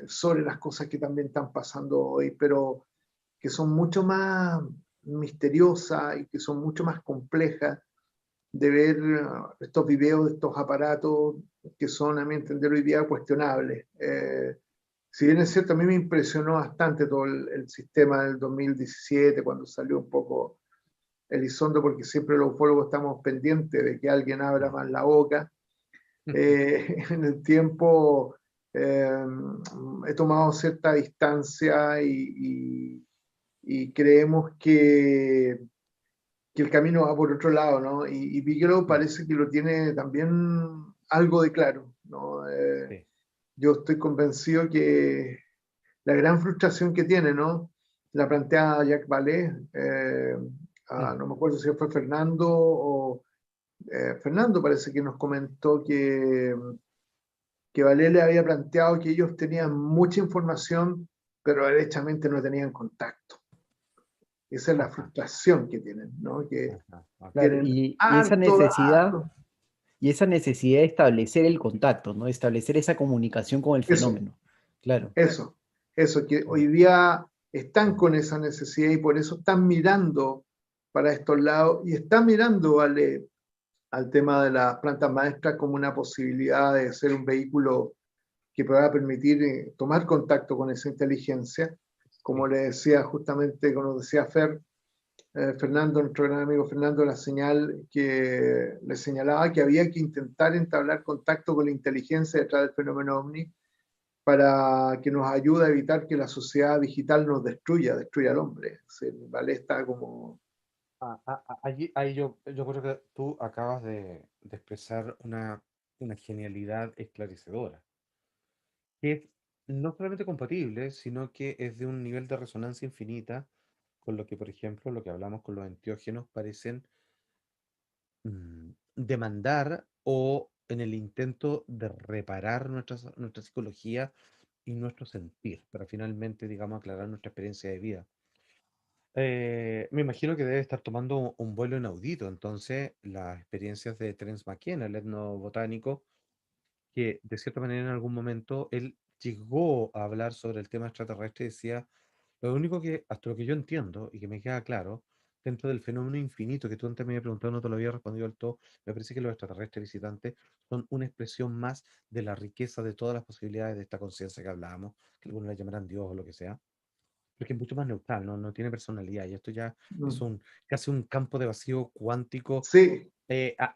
Speaker 1: sobre las cosas que también están pasando hoy, pero que son mucho más misteriosas y que son mucho más complejas de ver estos videos de estos aparatos que son, a mi entender, hoy día cuestionables. Si bien es cierto, a mí me impresionó bastante todo el sistema del 2017, cuando salió un poco Elizondo, porque siempre los ufólogos estamos pendientes de que alguien abra más la boca. En el tiempo he tomado cierta distancia y creemos que el camino va por otro lado, ¿no? Y Bigelow parece que lo tiene también algo de claro, ¿no?
Speaker 2: Sí.
Speaker 1: Yo estoy convencido que la gran frustración que tiene, ¿no? La plantea Jacques Vallée, no me acuerdo si fue Fernando o Fernando parece que nos comentó que Vallée le había planteado que ellos tenían mucha información, pero derechamente no tenían contacto. Esa es la frustración que tienen, ¿no? Que
Speaker 3: claro,
Speaker 1: tienen
Speaker 3: y esa
Speaker 1: harto
Speaker 3: necesidad,
Speaker 1: dato.
Speaker 3: y esa necesidad de establecer el contacto, ¿no? Establecer esa comunicación con el
Speaker 1: Eso,
Speaker 3: fenómeno. Claro.
Speaker 1: eso, que hoy día están con esa necesidad y por eso están mirando para estos lados y están mirando al tema de las plantas maestras como una posibilidad de ser un vehículo que pueda permitir tomar contacto con esa inteligencia. Como le decía justamente, como decía Fernando, nuestro gran amigo Fernando, la señal que le señalaba que había que intentar entablar contacto con la inteligencia detrás del fenómeno OVNI para que nos ayude a evitar que la sociedad digital nos destruya al hombre. ¿Vale? Está como...
Speaker 2: Ahí yo creo que tú acabas de expresar una genialidad esclarecedora, que es no solamente compatible, sino que es de un nivel de resonancia infinita con lo que, por ejemplo, lo que hablamos con los enteógenos parecen demandar o en el intento de reparar nuestra psicología y nuestro sentir, para finalmente, digamos, aclarar nuestra experiencia de vida. Me imagino que debe estar tomando un vuelo inaudito, entonces, las experiencias de Terence McKenna, el etnobotánico, que de cierta manera en algún momento él llegó a hablar sobre el tema extraterrestre y decía, lo único que, hasta lo que yo entiendo y que me queda claro, dentro del fenómeno infinito que tú antes me habías preguntado, no te lo había respondido del todo, me parece que los extraterrestres visitantes son una expresión más de la riqueza de todas las posibilidades de esta conciencia que hablábamos, que algunos la llamarán Dios o lo que sea, porque es mucho más neutral, no tiene personalidad, y esto ya es casi un campo de vacío cuántico
Speaker 1: Sí.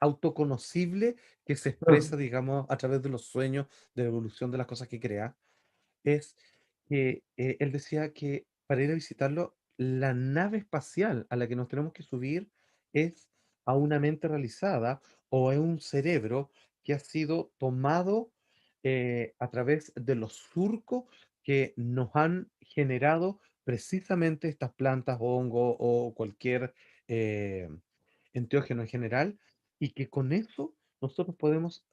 Speaker 2: autoconocible que se expresa, digamos, a través de los sueños, de la evolución de las cosas que crea. Es que él decía que para ir a visitarlo, la nave espacial a la que nos tenemos que subir es a una mente realizada o a un cerebro que ha sido tomado a través de los surcos que nos han generado precisamente estas plantas, hongos o cualquier eh, enteógeno en general, y que con eso nosotros podemos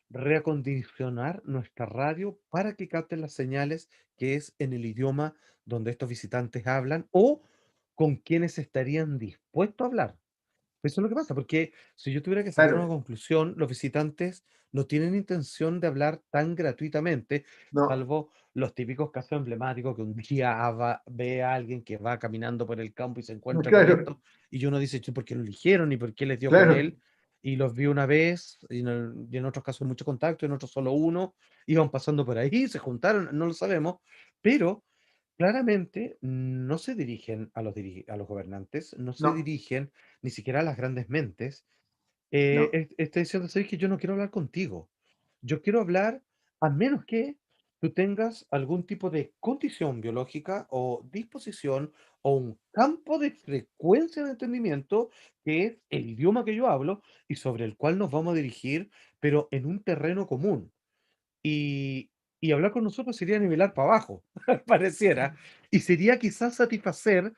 Speaker 2: reacondicionar nuestra radio para que capten las señales que es en el idioma donde estos visitantes hablan o con quienes estarían dispuestos a hablar. Eso es lo que pasa, porque si yo tuviera que sacar una
Speaker 1: Claro,
Speaker 2: conclusión, los visitantes no tienen intención de hablar tan gratuitamente,
Speaker 1: no,
Speaker 2: salvo los típicos casos emblemáticos que un día ve a alguien que va caminando por el campo y se encuentra con
Speaker 1: claro,
Speaker 2: esto, y uno dice, "Che, ¿por qué lo eligieron y por qué les dio con
Speaker 1: claro,
Speaker 2: él?". Y los vi una vez, y en otros casos mucho contacto, en otros solo uno, iban pasando por ahí, se juntaron, no lo sabemos, pero claramente no se dirigen a los gobernantes, no se
Speaker 1: no,
Speaker 2: dirigen ni siquiera a las grandes mentes.
Speaker 1: no,
Speaker 2: Está diciendo, "¿Sabes que yo no quiero hablar contigo? Yo quiero hablar a menos que tú tengas algún tipo de condición biológica o disposición o un campo de frecuencia de entendimiento que es el idioma que yo hablo y sobre el cual nos vamos a dirigir, pero en un terreno común". Y, y hablar con nosotros sería nivelar para abajo, pareciera, y sería quizás satisfacer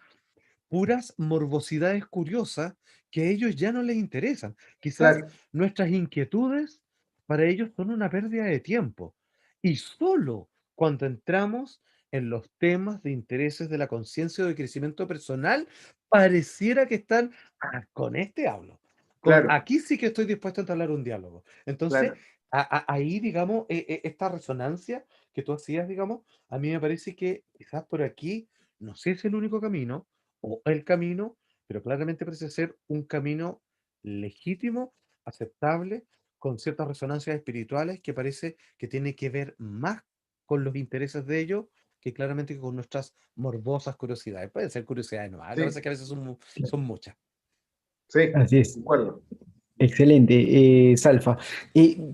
Speaker 2: puras morbosidades curiosas que a ellos ya no les interesan. Quizás
Speaker 1: Claro,
Speaker 2: nuestras inquietudes para ellos son una pérdida de tiempo. Y solo cuando entramos en los temas de intereses de la conciencia o de crecimiento personal, pareciera que están, con este hablo.
Speaker 1: claro,
Speaker 2: Aquí sí que estoy dispuesto a entablar un diálogo. Entonces,
Speaker 1: claro.
Speaker 2: ahí, digamos, esta resonancia que tú hacías, digamos, a mí me parece que quizás por aquí, no sé si es el único camino o el camino, pero claramente parece ser un camino legítimo, aceptable, con ciertas resonancias espirituales que parece que tiene que ver más con los intereses de ellos que claramente con nuestras morbosas curiosidades. Pueden ser curiosidades nuevas, la verdad
Speaker 1: Sí,
Speaker 2: es que a veces son muchas.
Speaker 1: sí,
Speaker 3: Así
Speaker 1: de
Speaker 3: es.
Speaker 1: acuerdo.
Speaker 3: Excelente, Salfa.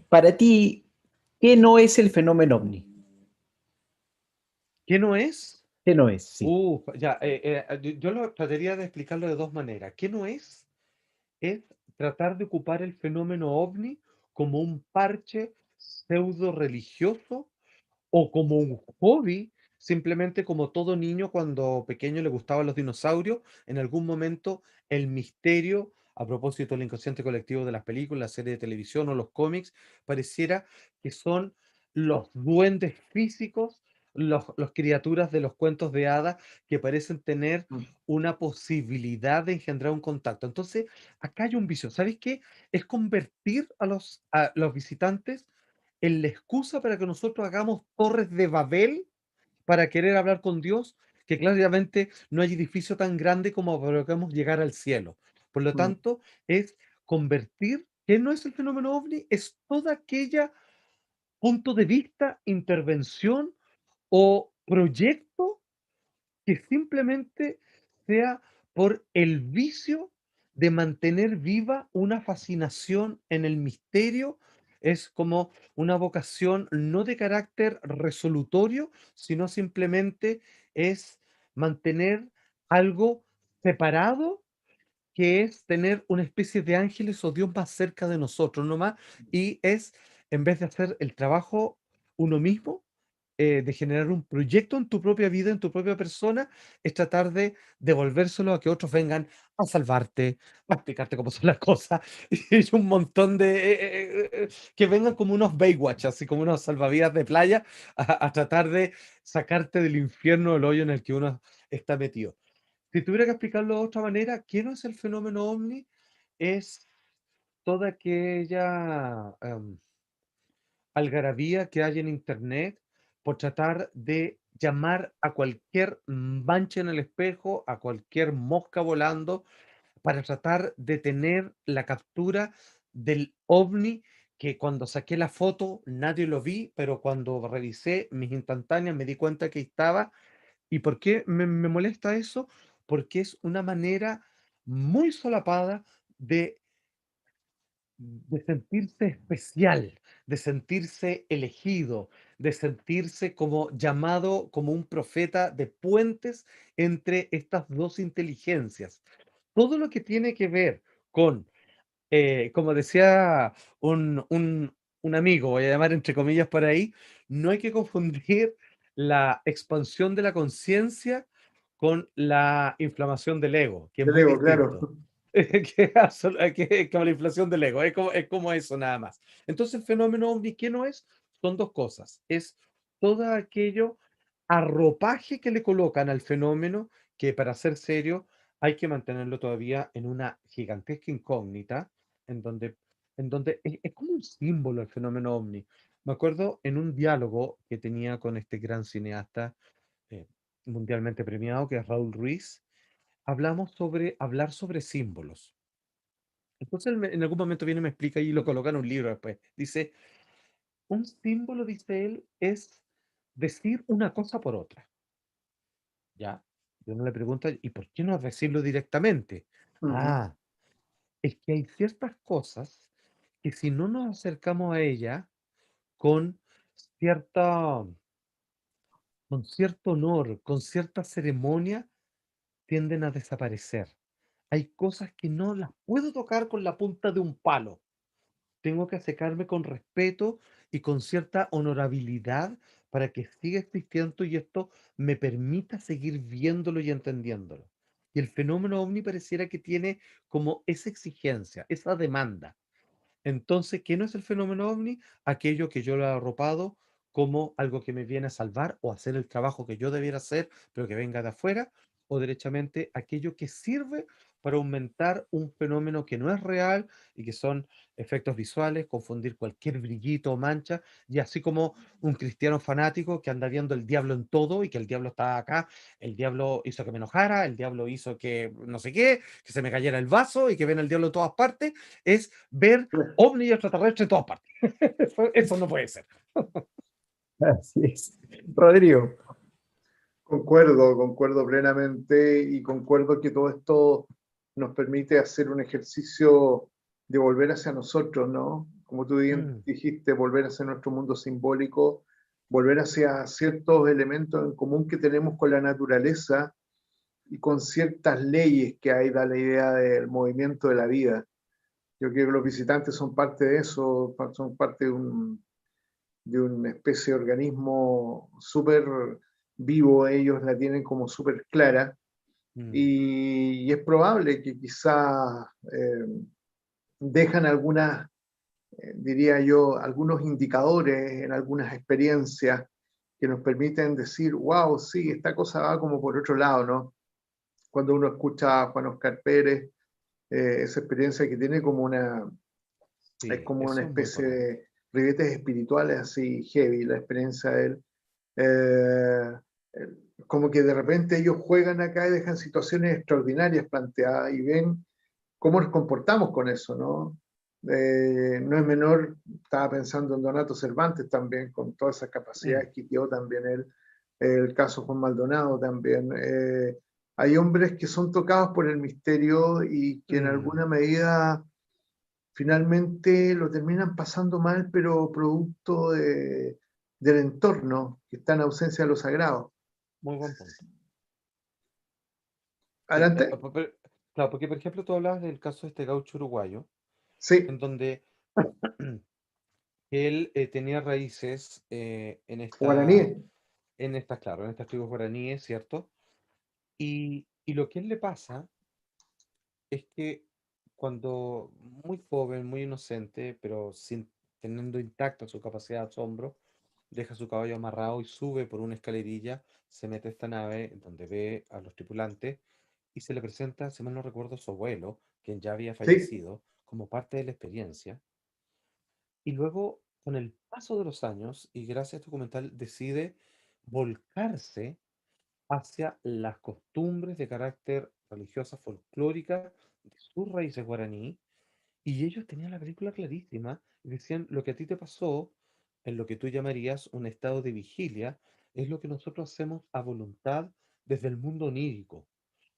Speaker 3: Para ti, ¿qué no es el fenómeno ovni?
Speaker 2: ¿Qué no es?
Speaker 3: ¿Qué no es? Sí.
Speaker 2: Ya, yo lo trataría de explicarlo de dos maneras. ¿Qué no es? Es tratar de ocupar el fenómeno ovni como un parche pseudo religioso o como un hobby, simplemente como todo niño cuando pequeño le gustaban los dinosaurios, en algún momento el misterio, a propósito del inconsciente colectivo de las películas, la serie de televisión o los cómics, pareciera que son los duendes físicos, los criaturas de los cuentos de hadas que parecen tener
Speaker 1: Mm,
Speaker 2: una posibilidad de engendrar un contacto. Entonces, acá hay un vicio. ¿Sabes qué? Es convertir a los visitantes en la excusa para que nosotros hagamos torres de Babel para querer hablar con Dios, que claramente no hay edificio tan grande como para que podamos llegar al cielo. Por lo
Speaker 1: mm,
Speaker 2: tanto, es convertir, que no es el fenómeno ovni, es toda aquella punto de vista, intervención o proyecto que simplemente sea por el vicio de mantener viva una fascinación en el misterio. Es como una vocación no de carácter resolutorio, sino simplemente es mantener algo separado, que es tener una especie de ángeles o Dios más cerca de nosotros, no más, y es, en vez de hacer el trabajo uno mismo, de generar un proyecto en tu propia vida, en tu propia persona, es tratar de devolvérselo a que otros vengan a salvarte, a explicarte cómo son las cosas, y un montón de, que vengan como unos Baywatch, así como unos salvavidas de playa, a tratar de sacarte del infierno, del hoyo en el que uno está metido. Si tuviera que explicarlo de otra manera, ¿qué no es el fenómeno ovni? Es toda aquella algarabía que hay en Internet por tratar de llamar a cualquier mancha en el espejo, a cualquier mosca volando, para tratar de tener la captura del ovni que cuando saqué la foto nadie lo vi, pero cuando revisé mis instantáneas me di cuenta que estaba. ¿Y por qué me molesta eso? Porque es una manera muy solapada de sentirse especial, de sentirse elegido, de sentirse como llamado como un profeta de puentes entre estas dos inteligencias. Todo lo que tiene que ver con, como decía un amigo, voy a llamar entre comillas por ahí, no hay que confundir la expansión de la conciencia con la inflamación del ego, que es
Speaker 1: del
Speaker 2: muy
Speaker 1: ego, claro.
Speaker 2: distinto. Que como la inflación del ego, es como eso nada más. Entonces, el fenómeno ovni, ¿qué no es? Son dos cosas. Es todo aquello arropaje que le colocan al fenómeno que para ser serio hay que mantenerlo todavía en una gigantesca incógnita, en donde, es como un símbolo el fenómeno ovni. Me acuerdo en un diálogo que tenía con este gran cineasta eh, mundialmente premiado, que es Raúl Ruiz, hablamos sobre hablar sobre símbolos. Entonces él en algún momento viene y me explica y lo coloca en un libro después. Dice, un símbolo, dice él, es decir una cosa por otra. ¿Ya? Y uno le pregunta, ¿y por qué no decirlo directamente?
Speaker 1: Ujú,
Speaker 2: Ah, es que hay ciertas cosas que si no nos acercamos a ella con cierta, con cierto honor, con cierta ceremonia, tienden a desaparecer. Hay cosas que no las puedo tocar con la punta de un palo. Tengo que acercarme con respeto y con cierta honorabilidad para que siga existiendo y esto me permita seguir viéndolo y entendiéndolo. Y el fenómeno ovni pareciera que tiene como esa exigencia, esa demanda. Entonces, ¿qué no es el fenómeno ovni? Aquello que yo lo he arropado como algo que me viene a salvar o hacer el trabajo que yo debiera hacer, pero que venga de afuera, o derechamente aquello que sirve para aumentar un fenómeno que no es real y que son efectos visuales, confundir cualquier brillito o mancha, y así como un cristiano fanático que anda viendo el diablo en todo y que el diablo está acá, el diablo hizo que me enojara, el diablo hizo que no sé qué, que se me cayera el vaso y que ven el diablo en todas partes, es ver ovni y extraterrestre en todas partes. Eso no puede ser.
Speaker 3: Así es. Rodrigo.
Speaker 1: Concuerdo plenamente y concuerdo que todo esto nos permite hacer un ejercicio de volver hacia nosotros, ¿no? Como tú bien
Speaker 2: Mm,
Speaker 1: dijiste, volver hacia nuestro mundo simbólico, volver hacia ciertos elementos en común que tenemos con la naturaleza y con ciertas leyes que hay, da la idea del movimiento de la vida. Yo creo que los visitantes son parte de eso, son parte de una especie de organismo súper vivo, ellos la tienen como súper clara
Speaker 2: mm,
Speaker 1: y es probable que quizás dejan algunas, diría yo, algunos indicadores en algunas experiencias que nos permiten decir, wow, sí, esta cosa va como por otro lado, ¿no? Cuando uno escucha a Juan Oscar Pérez, esa experiencia que tiene como es
Speaker 2: sí,
Speaker 1: como una
Speaker 2: eso es muy
Speaker 1: especie
Speaker 2: potente.
Speaker 1: de ribetes espirituales así heavy, la experiencia de él. Eh, Como que de repente ellos juegan acá y dejan situaciones extraordinarias planteadas y ven cómo nos comportamos con eso, ¿no? No es menor, estaba pensando en Donato Cervantes también, con todas esas
Speaker 2: Mm,
Speaker 1: capacidades que quedó también él, el caso Juan Maldonado también. Hay hombres que son tocados por el misterio y que en alguna
Speaker 2: mm,
Speaker 1: medida finalmente lo terminan pasando mal, pero producto del entorno, que está en ausencia de lo sagrado.
Speaker 2: muy buen punto. Sí,
Speaker 1: Adelante.
Speaker 2: claro, porque por ejemplo tú hablabas del caso de este gaucho uruguayo,
Speaker 1: Sí,
Speaker 2: en donde él tenía raíces
Speaker 1: guaraní.
Speaker 2: claro, en estas tribus guaraníes, ¿cierto? Y lo que a él le pasa es que cuando muy joven, muy inocente, pero sin teniendo intacta su capacidad de asombro, deja su caballo amarrado y sube por una escalerilla, se mete a esta nave donde ve a los tripulantes y se le presenta, si mal no recuerdo, su abuelo, quien ya había
Speaker 1: Sí,
Speaker 2: fallecido, como parte de la experiencia. Y luego, con el paso de los años, y gracias a este documental, decide volcarse hacia las costumbres de carácter religiosa folclórica de sus raíces guaraní, y ellos tenían la película clarísima y decían, lo que a ti te pasó, en lo que tú llamarías un estado de vigilia, es lo que nosotros hacemos a voluntad desde el mundo onírico,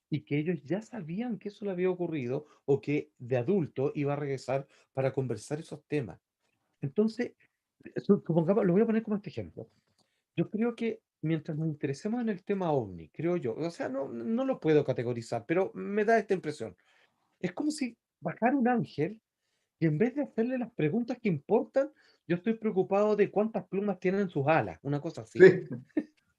Speaker 2: y que ellos ya sabían que eso le había ocurrido o que de adulto iba a regresar para conversar esos temas. Entonces, supongamos, lo voy a poner como este ejemplo. Yo creo que mientras nos interesemos en el tema ovni, creo yo, o sea, no lo puedo categorizar, pero me da esta impresión. Es como si bajara un ángel y en vez de hacerle las preguntas que importan, yo estoy preocupado de cuántas plumas tienen en sus alas, una cosa así.
Speaker 1: sí,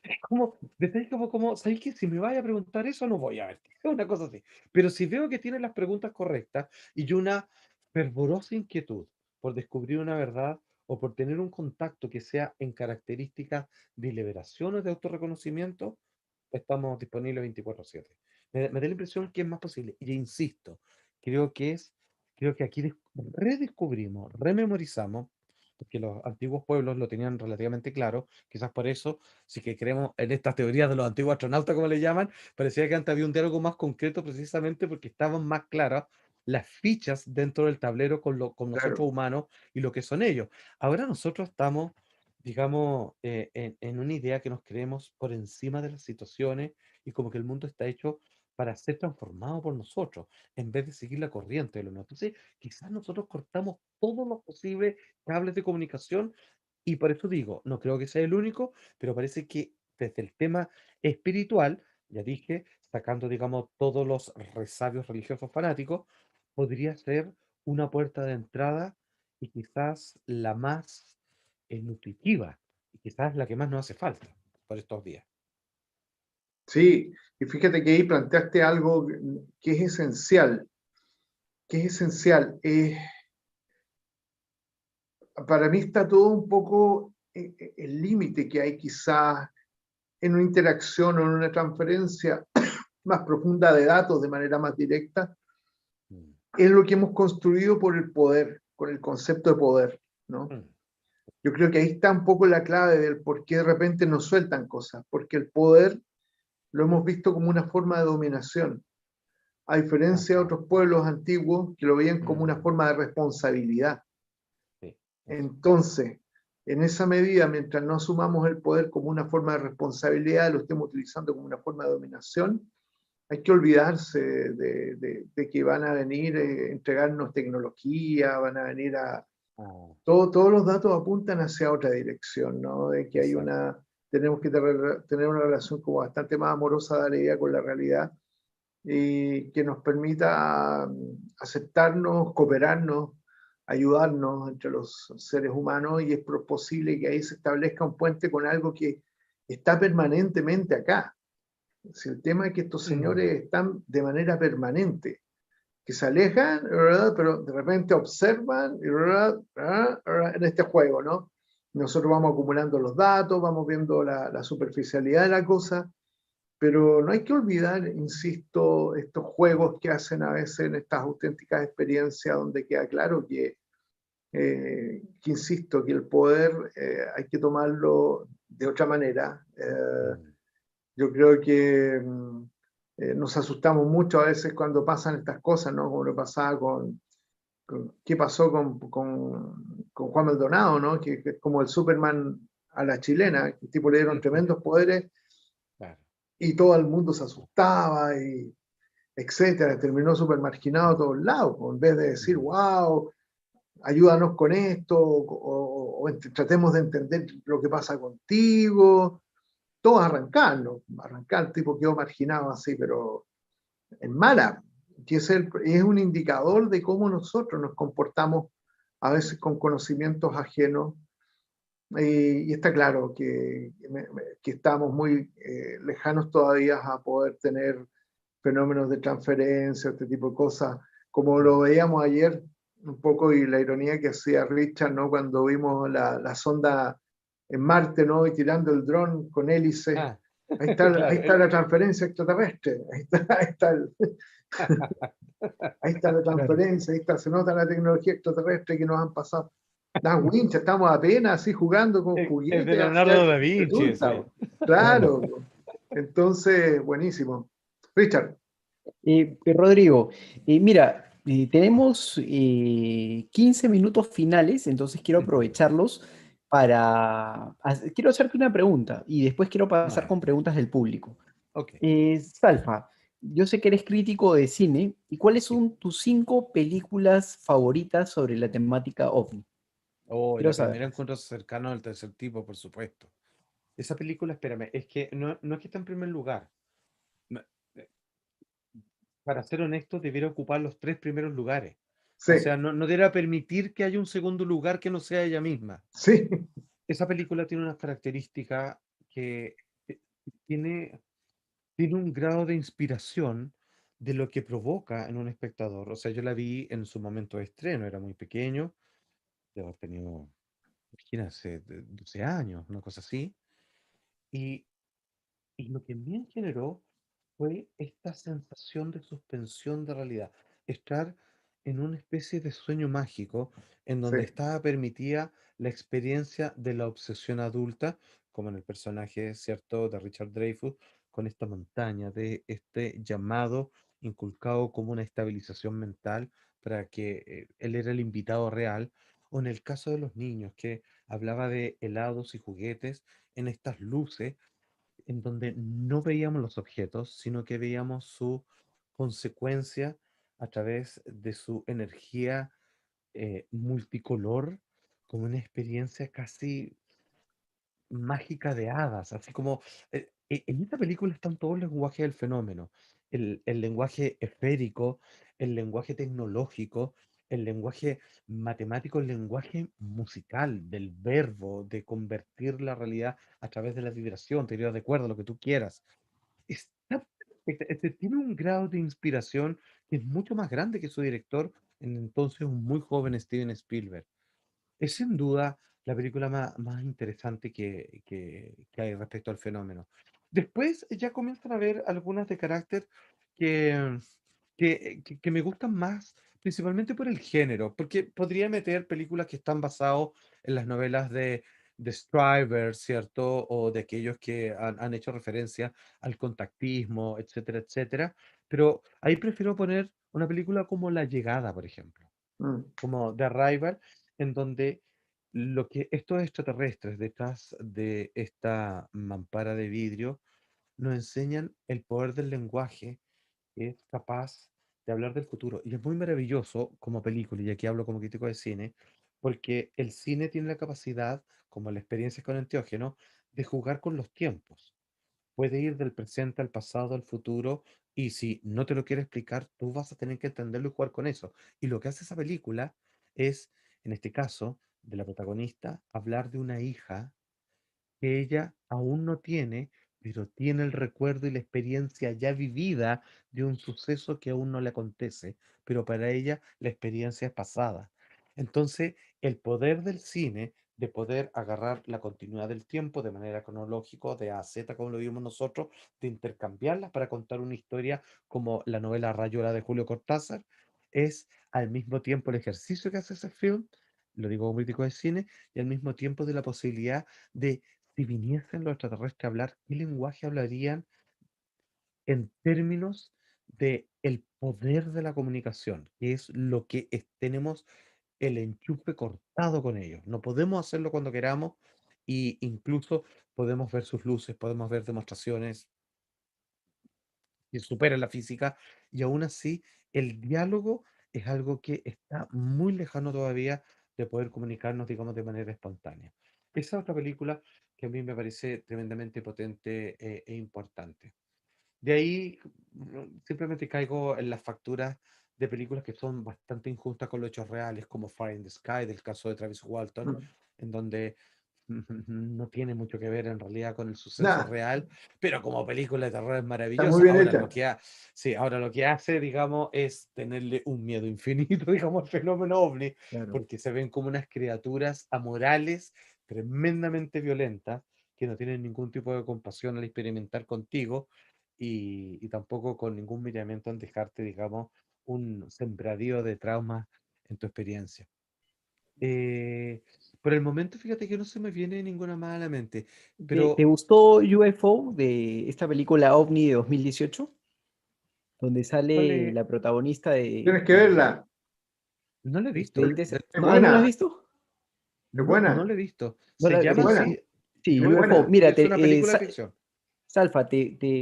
Speaker 2: Es como, desde como, ¿sabéis qué? Si me vaya a preguntar eso, no voy a ver. Es una cosa así. Pero si veo que tiene las preguntas correctas y una fervorosa inquietud por descubrir una verdad o por tener un contacto que sea en características de liberación o de autorreconocimiento, estamos disponibles 24/7. Me da la impresión que es más posible. Y insisto, creo que es, creo que aquí redescubrimos, rememorizamos, porque los antiguos pueblos lo tenían relativamente claro, quizás por eso, si que creemos en estas teorías de los antiguos astronautas, como le llaman, parecía que antes había un diálogo más concreto precisamente porque estaban más claras las fichas dentro del tablero con nosotros
Speaker 1: claro.
Speaker 2: humanos y lo que son ellos. Ahora nosotros estamos, digamos, en una idea que nos creemos por encima de las situaciones y como que el mundo está hecho para ser transformado por nosotros, en vez de seguir la corriente de lo nuestro. Entonces, quizás nosotros cortamos todos los posibles cables de comunicación y por eso digo, no creo que sea el único, pero parece que desde el tema espiritual, ya dije, sacando, digamos, todos los resabios religiosos fanáticos, podría ser una puerta de entrada y quizás la más nutritiva y quizás la que más nos hace falta por estos días.
Speaker 1: Sí, y fíjate que ahí planteaste algo que es esencial, que es esencial. Para mí está todo un poco el límite que hay quizás en una interacción o en una transferencia más profunda de datos de manera más directa,
Speaker 2: Mm,
Speaker 1: es lo que hemos construido por el poder, con el concepto de poder, ¿no?
Speaker 2: mm,
Speaker 1: Yo creo que ahí está un poco la clave del por qué de repente nos sueltan cosas, porque el poder lo hemos visto como una forma de dominación, a diferencia de
Speaker 2: ajá,
Speaker 1: otros pueblos antiguos que lo veían como una
Speaker 2: mm,
Speaker 1: forma de responsabilidad.
Speaker 2: sí, eso.
Speaker 1: Entonces, en esa medida, mientras no asumamos el poder como una forma de responsabilidad, lo estemos utilizando como una forma de dominación, hay que olvidarse de que van a venir a entregarnos tecnología, van a venir a...
Speaker 2: Ah,
Speaker 1: Todos los datos apuntan hacia otra dirección, ¿no? De que hay
Speaker 2: exacto.
Speaker 1: una... Tenemos que tener una relación como bastante más amorosa de la idea con la realidad y que nos permita aceptarnos, cooperarnos, ayudarnos entre los seres humanos y es posible que ahí se establezca un puente con algo que está permanentemente acá. Si el tema es que estos
Speaker 2: Mm,
Speaker 1: señores están de manera permanente, que se alejan, ¿verdad? Pero de repente observan ¿verdad? En este juego, ¿no? Nosotros vamos acumulando los datos, vamos viendo la superficialidad de la cosa, pero no hay que olvidar, insisto, estos juegos que hacen a veces en estas auténticas experiencias donde queda claro que insisto, que el poder hay que tomarlo de otra manera.
Speaker 2: mm,
Speaker 1: Yo creo que nos asustamos mucho a veces cuando pasan estas cosas, ¿no? Como lo pasaba ¿qué pasó con Juan Maldonado, ¿no? Que es como el Superman a la chilena, que el tipo le dieron
Speaker 2: ujú,
Speaker 1: tremendos poderes
Speaker 2: claro.
Speaker 1: y todo el mundo se asustaba y etcétera, terminó súper marginado a
Speaker 2: Mm,
Speaker 1: todos lados, en vez de decir,
Speaker 2: mm,
Speaker 1: wow, ayúdanos con esto, tratemos de entender lo que pasa contigo, todos arrancarlo, arrancar, el tipo quedó marginado así, pero en mala, que es un indicador de cómo nosotros nos comportamos a veces con conocimientos ajenos, y está claro que estamos muy lejanos todavía a poder tener fenómenos de transferencia, este tipo de cosas, como lo
Speaker 2: mm.
Speaker 1: veíamos ayer un poco y la ironía que hacía Richard, ¿no? Cuando vimos la sonda en Marte, ¿no? Y tirando el dron con hélices.
Speaker 2: Ah,
Speaker 1: Ahí
Speaker 2: claro.
Speaker 1: está la transferencia extraterrestre, ahí está la
Speaker 3: Claro.
Speaker 1: transferencia, ahí está, se nota la tecnología extraterrestre que nos han pasado. Da winch, estamos apenas así jugando con
Speaker 2: Es de
Speaker 1: juguetes, así
Speaker 2: Leonardo da Vinci
Speaker 1: resulta.
Speaker 2: ese. Claro.
Speaker 1: Claro. Entonces, buenísimo. Richard,
Speaker 3: Rodrigo, mira, tenemos 15 minutos finales, entonces quiero
Speaker 2: Ujú,
Speaker 3: aprovecharlos quiero hacerte una pregunta y después quiero pasar
Speaker 2: vale,
Speaker 3: con preguntas del público.
Speaker 2: ok.
Speaker 3: Salfa, yo sé que eres crítico de cine, ¿y cuáles
Speaker 2: Sí.
Speaker 3: son tus 5 películas favoritas sobre la temática OVNI?
Speaker 2: Oh,
Speaker 3: Quiero
Speaker 2: la primera
Speaker 3: saber.
Speaker 2: encuentro cercano del tercer tipo, por supuesto. Esa película, espérame, es que no es que está en primer lugar. No, eh, Para ser honesto, debiera ocupar los tres primeros lugares. O
Speaker 1: sí,
Speaker 2: sea, no debiera permitir que haya un segundo lugar que no sea ella misma.
Speaker 1: sí,
Speaker 2: Esa película tiene unas características que eh, tiene, tiene un grado de inspiración de lo que provoca en un espectador. O sea, yo la vi en su momento de estreno, era muy pequeño, debo haber tenido, imagínense, 12 años, una cosa así. Y, y lo que me generó fue esta sensación de suspensión de realidad, estar en una especie de sueño mágico en
Speaker 1: sí,
Speaker 2: donde estaba permitida la experiencia de la obsesión adulta, como en el personaje, ¿cierto?, de Richard Dreyfuss, con esta montaña, de este llamado inculcado como una estabilización mental para que él era el invitado real, o en el caso de los niños, que hablaba de helados y juguetes en estas luces en donde no veíamos los objetos, sino que veíamos su consecuencia a través de su energía multicolor, como una experiencia casi mágica de hadas, así como en esta película están todos los lenguajes del fenómeno, el lenguaje esférico, el lenguaje tecnológico, el lenguaje matemático, el lenguaje musical del verbo, de convertir la realidad a través de la vibración, teoría de cuerda, lo que tú quieras. está perfecta, tiene un grado de inspiración que es mucho más grande que su director, en entonces un muy joven Steven Spielberg. Es sin duda la película más interesante que hay respecto al fenómeno. Después ya comienzan a ver algunas de carácter que, que me gustan más, principalmente por el género, porque podría meter películas que están basadas en las novelas de Stryver, ¿cierto? O de aquellos que han hecho referencia al contactismo, etcétera, etcétera. Pero ahí prefiero poner una película como La Llegada, por ejemplo,
Speaker 1: Mm.
Speaker 2: como The Arrival, en donde lo que estos extraterrestres detrás de esta mampara de vidrio nos enseñan el poder del lenguaje que es capaz de hablar del futuro. Y es muy maravilloso como película, y aquí hablo como crítico de cine, porque el cine tiene la capacidad, como la experiencia con Antiógeno, de jugar con los tiempos. Puede ir del presente al pasado, al futuro, y si no te lo quiere explicar, tú vas a tener que entenderlo y jugar con eso. Y lo que hace esa película es, en este caso, de la protagonista, hablar de una hija que ella aún no tiene, pero tiene el recuerdo y la experiencia ya vivida de un suceso que aún no le acontece, pero para ella la experiencia es pasada. Entonces, el poder del cine, de poder agarrar la continuidad del tiempo de manera cronológica, de A a Z, como lo vimos nosotros, de intercambiarlas para contar una historia como la novela Rayuela de Julio Cortázar, es al mismo tiempo el ejercicio que hace ese film, lo digo como crítico de cine, y al mismo tiempo de la posibilidad de si viniesen los extraterrestres a hablar, ¿qué lenguaje hablarían en términos de el poder de la comunicación? Que es lo que tenemos el enchufe cortado con ellos. No podemos hacerlo cuando queramos y incluso podemos ver sus luces, podemos ver demostraciones que superan la física y aún así el diálogo es algo que está muy lejano todavía de poder comunicarnos, digamos, de manera espontánea. Esa otra película que a mí me parece tremendamente potente e importante. De ahí simplemente caigo en las facturas de películas que son bastante injustas con los hechos reales, como Fire in the Sky, del caso de Travis Walton,
Speaker 1: Mm.
Speaker 2: en donde no tiene mucho que ver en realidad con el suceso
Speaker 1: Nada,
Speaker 2: real, pero como película de terror es
Speaker 1: está muy
Speaker 2: maravillosa.
Speaker 1: bien
Speaker 2: Ahora
Speaker 1: hecha.
Speaker 2: sí, ahora lo que hace, digamos, es tenerle un miedo infinito, digamos, al fenómeno ovni,
Speaker 3: Claro.
Speaker 2: porque se ven como unas criaturas amorales tremendamente violentas que no tienen ningún tipo de compasión al experimentar contigo y tampoco con ningún miramiento en dejarte, digamos, un sembradío de traumas en tu experiencia. Eh, por el momento, fíjate que no se me viene ninguna más a la mente,
Speaker 3: ¿Te
Speaker 2: pero
Speaker 3: gustó UFO de esta película OVNI de 2018? Donde sale
Speaker 2: ¿cuál
Speaker 3: la protagonista
Speaker 1: Tienes que verla.
Speaker 2: no lo he
Speaker 3: de
Speaker 2: visto.
Speaker 3: Expedientes.
Speaker 1: Es
Speaker 3: ¿No, no la has
Speaker 1: buena,
Speaker 3: visto?
Speaker 1: es
Speaker 2: No lo
Speaker 1: buena,
Speaker 2: he visto.
Speaker 3: No
Speaker 2: Se
Speaker 3: la,
Speaker 1: es
Speaker 2: llama
Speaker 1: buena,
Speaker 2: así,
Speaker 3: sí,
Speaker 1: es
Speaker 3: UFO.
Speaker 1: buena.
Speaker 3: Mira,
Speaker 2: es una película de ficción.
Speaker 3: Salfa,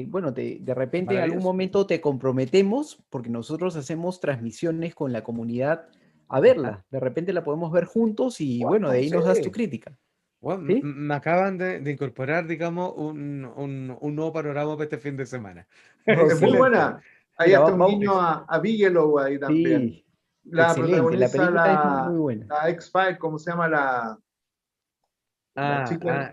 Speaker 3: bueno, de repente en algún
Speaker 2: Maravilloso.
Speaker 3: momento te comprometemos, porque nosotros hacemos transmisiones con la comunidad a
Speaker 2: Ajá.
Speaker 3: verla. De repente la podemos ver juntos y bueno, de
Speaker 2: Wow,
Speaker 3: ahí nos das tu
Speaker 2: sí.
Speaker 3: crítica.
Speaker 2: Bueno,
Speaker 3: ¿Sí?
Speaker 2: me acaban de incorporar, digamos, un nuevo panorama para este fin de semana.
Speaker 1: Es muy
Speaker 3: Ok.
Speaker 2: Excelente.
Speaker 1: buena. Hay
Speaker 3: Mira,
Speaker 1: hasta un
Speaker 3: vamos.
Speaker 1: guiño a Bigelow ahí también.
Speaker 3: Sí,
Speaker 1: La
Speaker 3: excelente. La
Speaker 1: protagoniza
Speaker 3: película es muy buena.
Speaker 1: la X-Files, ¿cómo se llama la chica?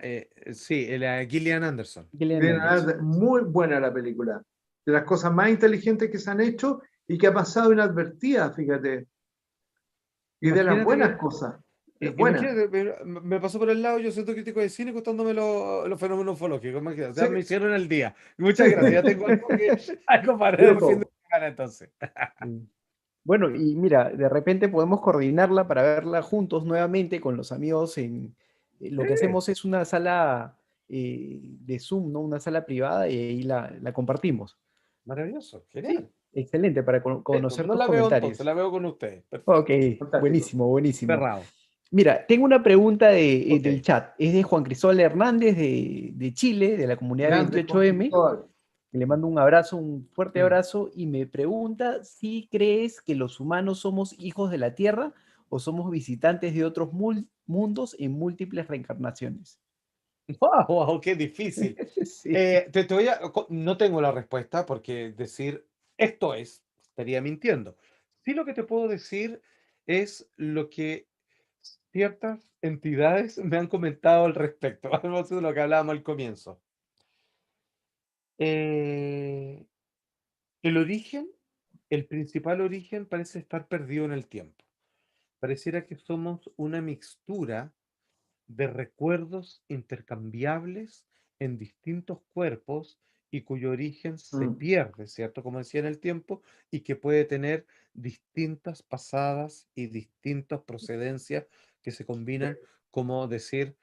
Speaker 2: Sí, Gillian Anderson.
Speaker 3: Gillian Anderson.
Speaker 1: Muy buena la película. De las cosas más inteligentes que se han hecho y que ha pasado inadvertida, fíjate. Y de las
Speaker 2: Imagínate
Speaker 1: buenas
Speaker 2: que,
Speaker 1: cosas. Es buena.
Speaker 2: imagínate, me pasó por el lado, yo soy tu crítico de cine contándome los fenómenos ufológicos, imagínate, o
Speaker 1: Sí,
Speaker 2: sea, me hicieron el día.
Speaker 1: sí.
Speaker 2: Muchas gracias, ya tengo algo para el fin de
Speaker 1: Luego,
Speaker 2: semana entonces.
Speaker 3: Sí. Bueno, y mira, de repente podemos coordinarla para verla juntos nuevamente con los amigos lo que
Speaker 2: Sí,
Speaker 3: hacemos es una sala de Zoom, ¿no? Una sala privada y ahí la compartimos.
Speaker 2: maravilloso,
Speaker 3: Sí,
Speaker 2: genial.
Speaker 3: excelente para
Speaker 2: Perfecto,
Speaker 3: conocer
Speaker 2: no
Speaker 3: tus
Speaker 2: la veo entonces,
Speaker 3: comentarios.
Speaker 2: la veo con ustedes.
Speaker 3: Ok,
Speaker 2: Perfecto.
Speaker 1: fantástico.
Speaker 3: buenísimo, buenísimo.
Speaker 2: Cerrado.
Speaker 3: Mira, tengo una pregunta
Speaker 2: Ok.
Speaker 3: del chat. Es de Juan Cristóbal Hernández de Chile, de la comunidad
Speaker 1: Grande, Juan
Speaker 3: 28M.
Speaker 1: Cristóbal.
Speaker 3: Que le mando un abrazo, un fuerte
Speaker 2: Mm.
Speaker 3: abrazo, y me pregunta si crees que los humanos somos hijos de la Tierra o somos visitantes de otros mundos en múltiples reencarnaciones.
Speaker 2: Wow, wow, qué difícil.
Speaker 3: Sí.
Speaker 2: Te voy no tengo la respuesta porque decir esto es, estaría mintiendo. Sí, lo que te puedo decir es lo que ciertas entidades me han comentado al respecto, algo así de lo que hablábamos al comienzo. Eh, el origen, el principal origen parece estar perdido en el tiempo. Pareciera que somos una mixtura de recuerdos intercambiables en distintos cuerpos y cuyo origen se
Speaker 1: Mm,
Speaker 2: pierde, ¿cierto? Como decía en el tiempo, y que puede tener distintas pasadas y distintas procedencias que se combinan, como decir,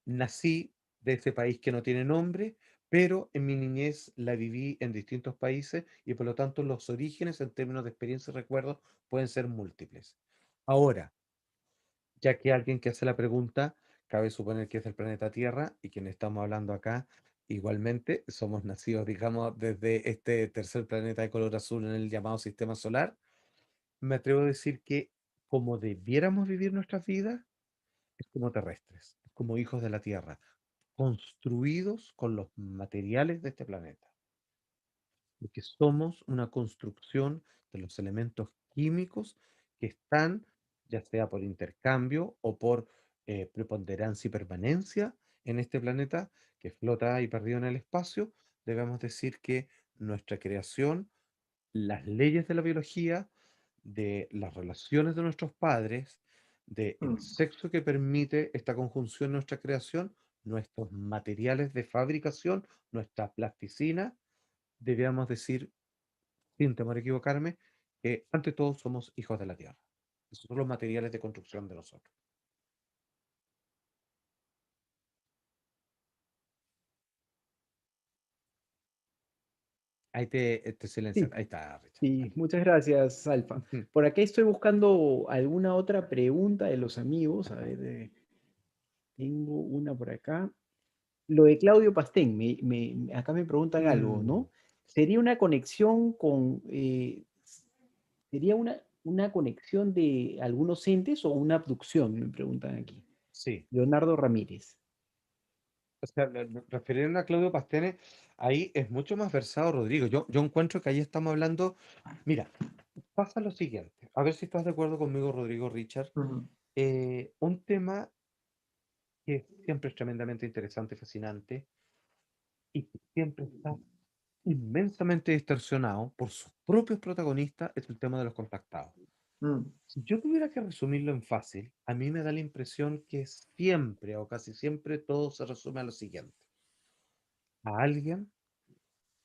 Speaker 2: nací de este país que no tiene nombre, pero en mi niñez la viví en distintos países y por lo tanto los orígenes en términos de experiencia y recuerdos pueden ser múltiples. Ahora, ya que alguien que hace la pregunta, cabe suponer que es del planeta Tierra y quien estamos hablando acá, igualmente somos nacidos, digamos, desde este tercer planeta de color azul en el llamado sistema solar, me atrevo a decir que como debiéramos vivir nuestras vidas, es como terrestres, como hijos de la Tierra, construidos con los materiales de este planeta, porque somos una construcción de los elementos químicos que están, ya sea por intercambio o por preponderancia y permanencia en este planeta que flota y perdido en el espacio, debemos decir que nuestra creación, las leyes de la biología, de las relaciones de nuestros padres, del
Speaker 1: mm,
Speaker 2: sexo que permite esta conjunción en nuestra creación, nuestros materiales de fabricación, nuestra plasticina, deberíamos decir sin temor a equivocarme, que ante todo somos hijos de la tierra. Esos son los materiales de construcción de nosotros. Ahí te silencian.
Speaker 3: Sí,
Speaker 2: Ahí está, Richard.
Speaker 3: sí, muchas gracias, Alfa.
Speaker 2: Ujú.
Speaker 3: Por aquí estoy buscando alguna otra pregunta de los amigos. A ver, tengo una por acá. Lo de Claudio Pastén, acá me preguntan algo,
Speaker 2: Mm,
Speaker 3: ¿no? ¿Sería una conexión con, sería una conexión de algunos entes o una abducción? Me preguntan aquí.
Speaker 2: sí.
Speaker 3: Leonardo Ramírez.
Speaker 2: O sea, refiriendo a Claudio Pastene, ahí es mucho más versado Rodrigo. Yo encuentro que ahí estamos hablando. Mira, pasa lo siguiente. A ver si estás de acuerdo conmigo, Rodrigo Richard.
Speaker 1: mm,
Speaker 2: Un tema que siempre es tremendamente interesante, fascinante y que siempre está inmensamente distorsionado por sus propios protagonistas es el tema de los contactados.
Speaker 1: mm,
Speaker 2: Si yo tuviera que resumirlo en fácil, a mí me da la impresión que siempre o casi siempre todo se resume a lo siguiente. A alguien,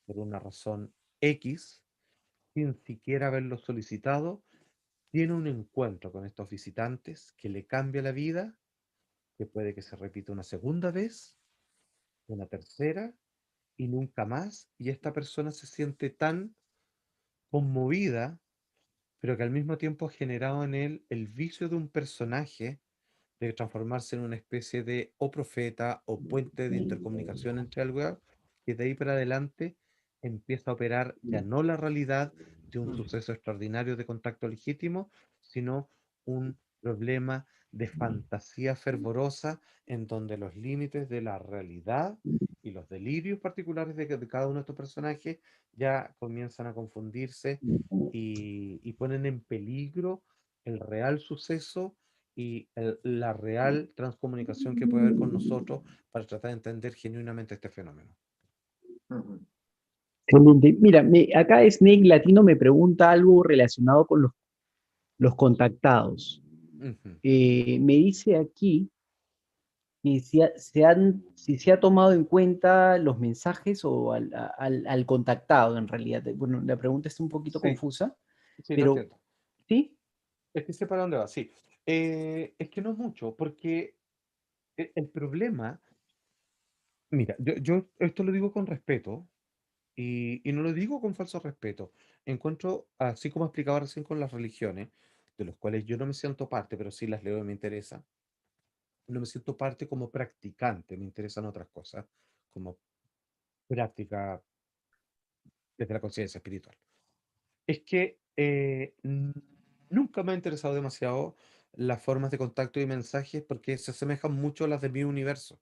Speaker 2: por una razón X, sin siquiera haberlo solicitado, tiene un encuentro con estos visitantes que le cambia la vida, que puede que se repita una segunda vez, una tercera y nunca más, y esta persona se siente tan conmovida, pero que al mismo tiempo ha generado en él el vicio de un personaje de transformarse en una especie de o profeta o puente de intercomunicación entre algo que de ahí para adelante empieza a operar ya no la realidad de un
Speaker 1: mm,
Speaker 2: suceso extraordinario de contacto legítimo, sino un problema de fantasía fervorosa en donde los límites de la realidad y los delirios particulares de cada uno de estos personajes ya comienzan a confundirse y ponen en peligro el real suceso y la real transcomunicación que puede haber con nosotros para tratar de entender genuinamente este fenómeno.
Speaker 1: mm,
Speaker 3: Excelente. Mira, acá Snake Latino me pregunta algo relacionado con los contactados.
Speaker 2: Ujú.
Speaker 3: Me dice aquí que si se ha tomado en cuenta los mensajes o al contactado en realidad. Bueno, la pregunta está un poquito
Speaker 2: Sí,
Speaker 3: confusa,
Speaker 2: sí, lo
Speaker 3: pero
Speaker 2: entiendo.
Speaker 3: sí.
Speaker 2: Es que sé para dónde va, sí. Es que no es mucho, porque el problema, mira, yo esto lo digo con respeto y no lo digo con falso respeto. Encuentro, así como explicaba recién con las religiones, de los cuales yo no me siento parte, pero sí las leo y me interesa, no me siento parte como practicante, me interesan otras cosas, como práctica desde la conciencia espiritual. Es que nunca me ha interesado demasiado las formas de contacto y mensajes porque se asemejan mucho a las de mi universo.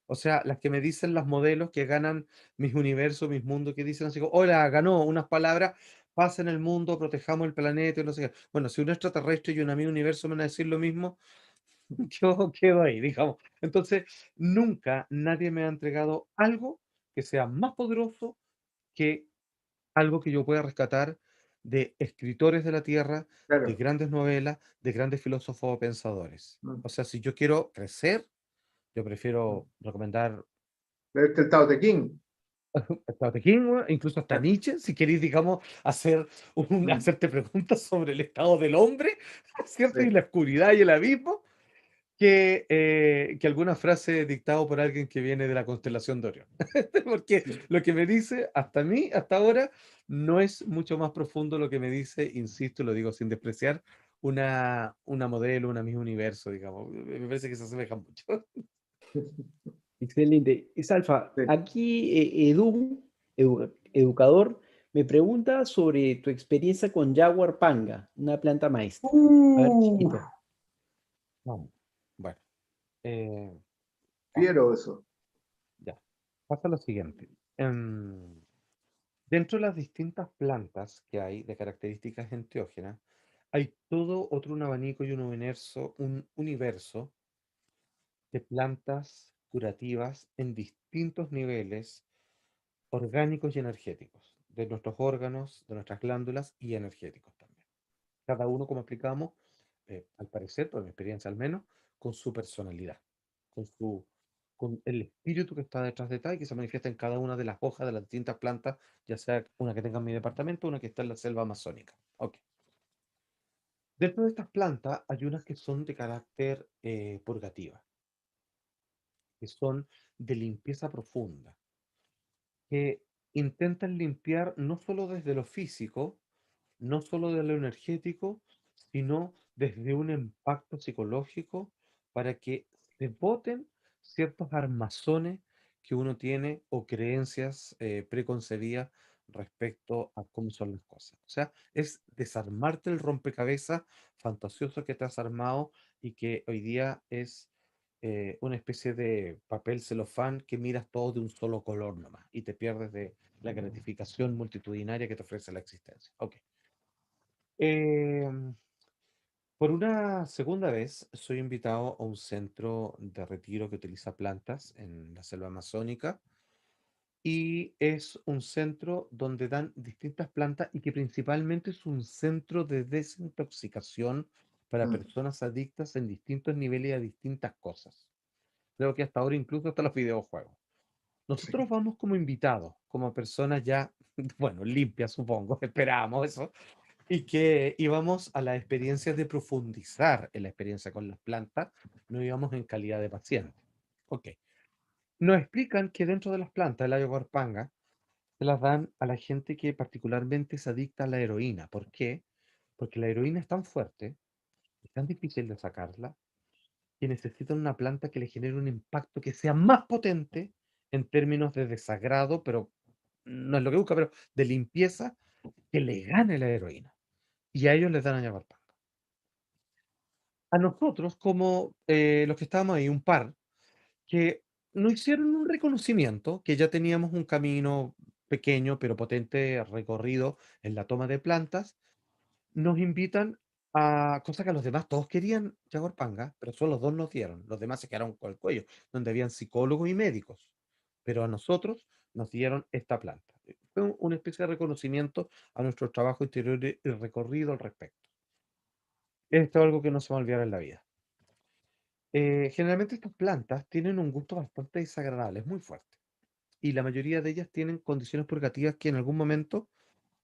Speaker 2: O sea, las que me dicen las modelos que ganan mis universos, mis mundos, que dicen así como, hola, ganó unas palabras, paz en el mundo, protejamos el planeta y no sé qué. Bueno, si un extraterrestre y un amigo universo me van a decir lo mismo, yo quedo ahí, digamos. Entonces, nunca nadie me ha entregado algo que sea más poderoso que algo que yo pueda rescatar de escritores de la tierra, de
Speaker 1: Claro.
Speaker 2: grandes novelas, de grandes filósofos o pensadores.
Speaker 1: Mm.
Speaker 2: O sea, si yo quiero crecer, yo
Speaker 1: Mm.
Speaker 2: prefiero recomendar
Speaker 1: Leerte el Tao Te Ching.
Speaker 2: hasta King, incluso hasta Nietzsche, si queréis, digamos,
Speaker 1: Mm.
Speaker 2: hacerte preguntas sobre el estado del hombre, ¿cierto? Y
Speaker 1: Sí.
Speaker 2: la oscuridad y el abismo, que alguna frase dictado por alguien que viene de la constelación de Orión. Porque lo que me dice, hasta mí, hasta ahora, no es mucho más profundo lo que me dice, insisto, lo digo sin despreciar, una modelo, una misma universo, digamos. Me parece que se asemejan mucho.
Speaker 3: Excelente. Salfa,
Speaker 1: Sí.
Speaker 3: aquí educador, me pregunta sobre tu experiencia con Jaguar Panga, una planta maestra. A ver,
Speaker 1: Uh,
Speaker 3: chiquito.
Speaker 2: Vamos. Bueno, eh, vamos,
Speaker 1: Fiero eso.
Speaker 2: ya. Pasa lo siguiente. Dentro de las distintas plantas que hay de características enteógenas, hay todo otro un abanico y un universo de plantas curativas en distintos niveles orgánicos y energéticos, de nuestros órganos, de nuestras glándulas y energéticos también. Cada uno, como explicamos, al parecer, por mi experiencia al menos, con su personalidad, con su, con el espíritu que está detrás de tal y que se manifiesta en cada una de las hojas de las distintas plantas, ya sea una que tenga en mi departamento, una que está en la selva amazónica. Ok. Dentro de estas plantas hay unas que son de carácter purgativa, que son de limpieza profunda, que intentan limpiar no solo desde lo físico, no solo de lo energético, sino desde un impacto psicológico para que se boten ciertos armazones que uno tiene o creencias preconcebidas respecto a cómo son las cosas. O sea, es desarmarte el rompecabezas fantasioso que te has armado y que hoy día es una especie de papel celofán que miras todo de un solo color nomás y te pierdes de la gratificación multitudinaria que te ofrece la existencia. Ok. Em, por una segunda vez, soy invitado a un centro de retiro que utiliza plantas en la selva amazónica y es un centro donde dan distintas plantas y que principalmente es un centro de desintoxicación para
Speaker 1: Mm.
Speaker 2: personas adictas en distintos niveles y a distintas cosas. Creo que hasta ahora incluso hasta los videojuegos. Nosotros
Speaker 1: Sí.
Speaker 2: vamos como invitados, como personas ya, bueno, limpias, supongo, esperamos eso, y que íbamos a las experiencias de profundizar en la experiencia con las plantas, no íbamos en calidad de paciente. Ok. Nos explican que dentro de las plantas, el ayahuasca, se las dan a la gente que particularmente se adicta a la heroína. ¿Por qué? Porque la heroína es tan fuerte, es tan difícil de sacarla, que necesitan una planta que le genere un impacto que sea más potente en términos de desagrado, pero no es lo que busca, pero de limpieza, que le gane la heroína. Y a ellos les dan ayahuasca. A nosotros, como los que estábamos ahí, un par, que nos hicieron un reconocimiento, que ya teníamos un camino pequeño pero potente recorrido en la toma de plantas, nos invitan a cosas que a los demás todos querían Yaguarpanga, pero solo dos nos dieron, los demás se quedaron con el cuello, donde habían psicólogos y médicos, pero a nosotros nos dieron esta planta. Fue una especie de reconocimiento a nuestro trabajo interior y recorrido al respecto. Esto es algo que no se me va a olvidar en la vida. Generalmente estas plantas tienen un gusto bastante desagradable, es muy fuerte. Y la mayoría de ellas tienen condiciones purgativas que en algún momento,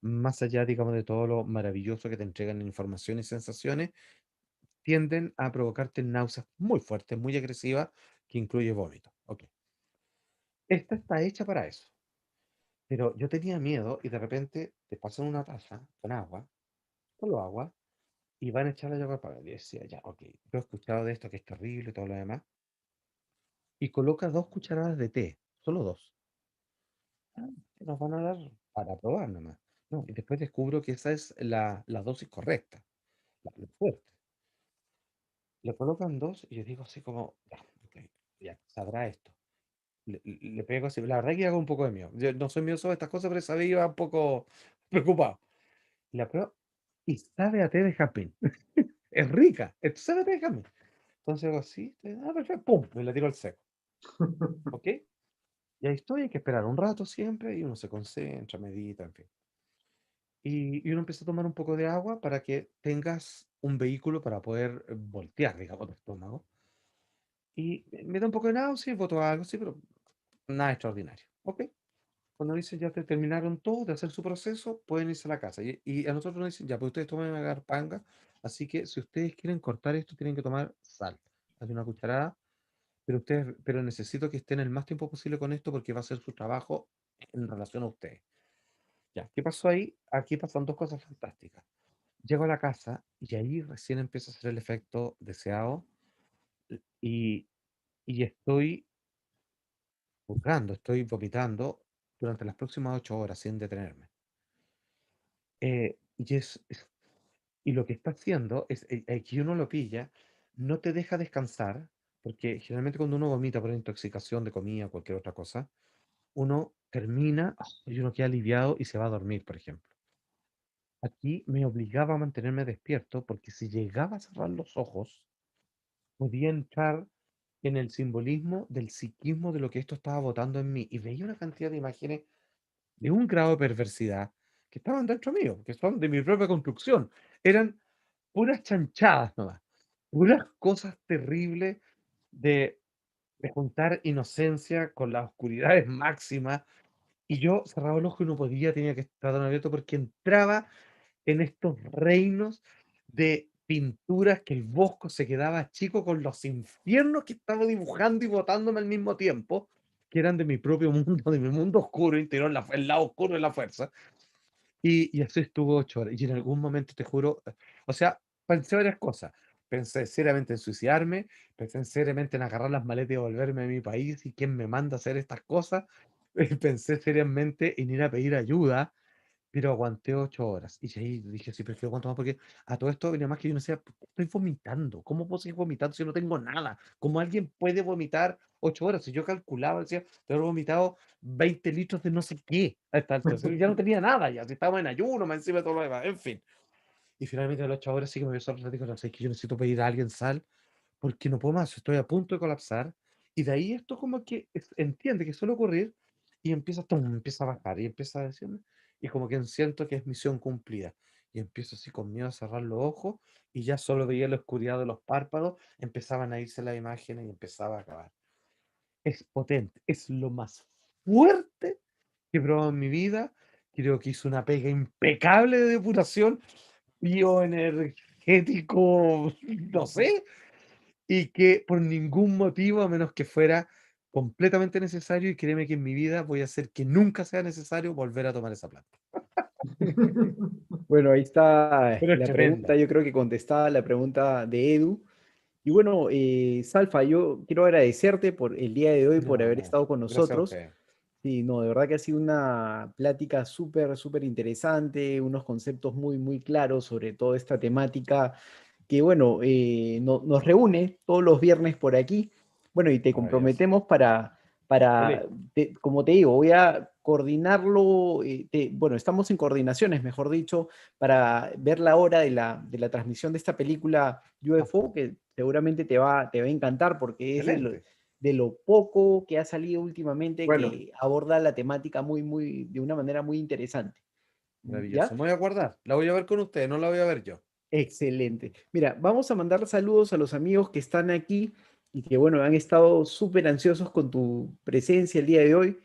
Speaker 2: más allá, digamos, de todo lo maravilloso que te entregan en información y sensaciones, tienden a provocarte náuseas muy fuertes, muy agresivas, que incluye vómito. Ok. Esta está hecha para eso. Pero yo tenía miedo y de repente te pasan una taza con agua, solo agua, y van a echar la agua para. Y decía, ya, ok, yo he escuchado de esto que es terrible y todo lo demás. Y coloca 2 cucharadas de té, solo dos. Ah, que nos van a dar para probar nomás. No, y después descubro que esa es la dosis correcta, la fuerte. Le colocan dos y yo digo así como, ya, ok, ya, sabrá esto. Le pego así, la verdad que hago un poco de miedo. Yo no soy miedo sobre estas cosas, pero esa vez iba un poco preocupado. La pruebo y sabe a té de jazmín. Es rica, sabe a té de jazmín. Entonces hago así, perfecto, pum, me la tiro al seco. ¿Ok? Y ahí estoy, hay que esperar un rato siempre y uno se concentra, medita, en fin. Y uno empieza a tomar un poco de agua para que tengas un vehículo para poder voltear, digamos, tu estómago. Y me da un poco de náusea y boto algo, sí, pero nada extraordinario. ¿Ok? Cuando dicen ya terminaron todo de hacer su proceso, pueden irse a la casa. Y a nosotros nos dicen, ya, pues ustedes tomen panga, así que si ustedes quieren cortar esto, tienen que tomar sal. Hay una cucharada, pero necesito que estén el más tiempo posible con esto porque va a ser su trabajo en relación a ustedes. Ya, ¿qué pasó ahí? Aquí pasan dos cosas fantásticas. Llego a la casa y ahí recién empieza a hacer el efecto deseado y, y estoy purgando, estoy vomitando durante las próximas 8 horas sin detenerme. Y lo que está haciendo es que uno lo pilla, no te deja descansar, porque generalmente cuando uno vomita por intoxicación de comida o cualquier otra cosa, uno termina y uno queda aliviado y se va a dormir, por ejemplo. Aquí me obligaba a mantenerme despierto porque si llegaba a cerrar los ojos, podía entrar en el simbolismo del psiquismo de lo que esto estaba botando en mí y veía una cantidad de imágenes de un grado de perversidad que estaban dentro mío, que son de mi propia construcción. Eran puras chanchadas nomás, puras cosas terribles de, de juntar inocencia con las oscuridades máximas. Y yo cerraba el ojo y no podía, tenía que estar tan abierto porque entraba en estos reinos de pinturas que el Bosco se quedaba chico con los infiernos que estaba dibujando y botándome al mismo tiempo, que eran de mi propio mundo, de mi mundo oscuro interior, el lado oscuro de la fuerza. Y así estuvo 8 horas. Y en algún momento, te juro, o sea, pensé varias cosas. Pensé seriamente en suicidarme, pensé seriamente en agarrar las maletas y volverme a mi país y quién me manda a hacer estas cosas. Pensé seriamente en ir a pedir ayuda, pero aguanté 8 horas. Y ahí dije, sí, prefiero aguanto más porque a todo esto venía más que yo no decía, estoy vomitando. ¿Cómo puedo seguir vomitando si no tengo nada? ¿Cómo alguien puede vomitar 8 horas? Si yo calculaba, decía, te he vomitado 20 litros de no sé qué a esta altura. Si ya no tenía nada, ya si estábamos en ayuno, más encima de todo lo demás, en fin. Y finalmente a las 8 horas sí que me voy a soltar y dije, que yo necesito pedir a alguien sal porque no puedo más, estoy a punto de colapsar. Y de ahí esto como que entiende que suele ocurrir y empieza, empieza a bajar y empieza a decirme, y como que siento que es misión cumplida. Y empiezo así con miedo a cerrar los ojos y ya solo veía la oscuridad de los párpados, empezaban a irse las imágenes y empezaba a acabar. Es potente, es lo más fuerte que he probado en mi vida. Creo que hizo una pega impecable de depuración bioenergético, no sé, y que por ningún motivo, a menos que fuera completamente necesario, y créeme que en mi vida voy a hacer que nunca sea necesario volver a tomar esa planta.
Speaker 3: Bueno, ahí está
Speaker 2: Pero es
Speaker 3: la pregunta,
Speaker 2: tremenda.
Speaker 3: yo creo que contestaba la pregunta de Edu. Y bueno, Salfa, yo quiero agradecerte por el día de hoy, por haber
Speaker 2: No,
Speaker 3: estado con
Speaker 2: gracias a
Speaker 3: nosotros.
Speaker 2: usted.
Speaker 3: Sí, no, de verdad que ha sido una plática súper, súper interesante, unos conceptos muy, muy claros sobre toda esta temática que, bueno, nos reúne todos los viernes por aquí. Bueno, y te
Speaker 2: Maravilloso.
Speaker 3: comprometemos
Speaker 2: Feliz.
Speaker 3: como te digo, voy a coordinarlo, bueno, estamos en coordinaciones, mejor dicho, para ver la hora de la transmisión de esta película UFO, que seguramente te va a encantar porque es
Speaker 2: Excelente.
Speaker 3: de lo poco que ha salido últimamente
Speaker 1: Bueno,
Speaker 3: que aborda la temática de una manera muy interesante.
Speaker 2: Maravilloso.
Speaker 3: ¿Ya?
Speaker 2: Me voy a guardar. La voy a ver con usted, no la voy a ver yo.
Speaker 3: Excelente. Mira, vamos a mandar saludos a los amigos que están aquí y que, bueno, han estado súper ansiosos con tu presencia el día de hoy.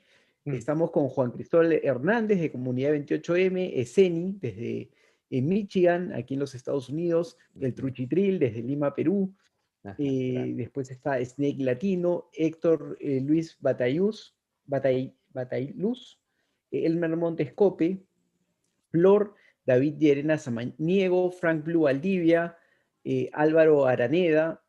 Speaker 2: Mm.
Speaker 3: Estamos con Juan Cristóbal Hernández de Comunidad 28M, Eseni desde Michigan, aquí en los Estados Unidos, el
Speaker 2: Ujú.
Speaker 3: Truchitril desde Lima, Perú.
Speaker 2: Ajá, grande.
Speaker 3: Después está Snake Latino, Héctor Luis Batailluz, Elmer Montescope, Flor, David Llerena Samaniego, Frank Blue Valdivia, Álvaro Araneda,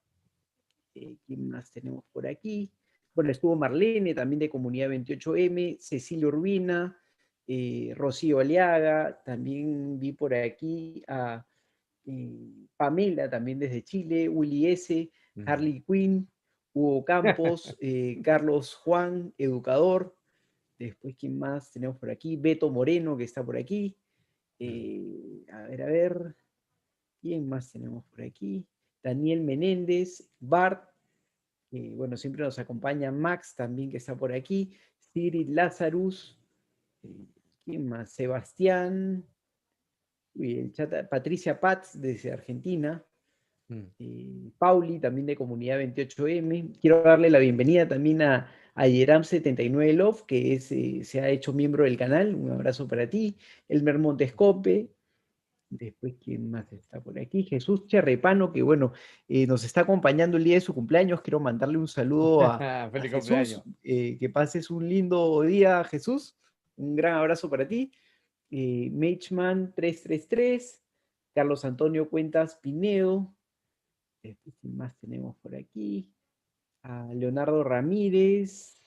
Speaker 3: ¿quién más tenemos por aquí? Bueno, estuvo Marlene, también de Comunidad 28M, Cecilia Urbina, Rocío Aliaga, también vi por aquí a Pamela, también desde Chile, Willy S.,
Speaker 2: Mm.
Speaker 3: Harley Quinn, Hugo Campos, Carlos Juan, educador. Después, ¿quién más tenemos por aquí? Beto Moreno, que está por aquí.
Speaker 2: Mm.
Speaker 3: A ver, ¿quién más tenemos por aquí? Daniel Menéndez, Bart, bueno, siempre nos acompaña Max también, que está por aquí. Sigrid Lazarus, ¿quién más? Sebastián, el chat, Patricia Paz desde Argentina, Pauli también de Comunidad 28M. Quiero darle la bienvenida también a Yeram79 Love, que se ha hecho miembro del canal. Un abrazo para ti. Elmer Montescope. Después, ¿quién más está por aquí? Jesús Cherrepano, que bueno, nos está acompañando el día de su cumpleaños. Quiero mandarle un saludo a
Speaker 2: Feliz
Speaker 3: Jesús.
Speaker 2: cumpleaños.
Speaker 3: Que pases un lindo día, Jesús. Un gran abrazo para ti. Mageman 333, Carlos Antonio Cuentas Pinedo. ¿Qué más tenemos por aquí? A Leonardo Ramírez.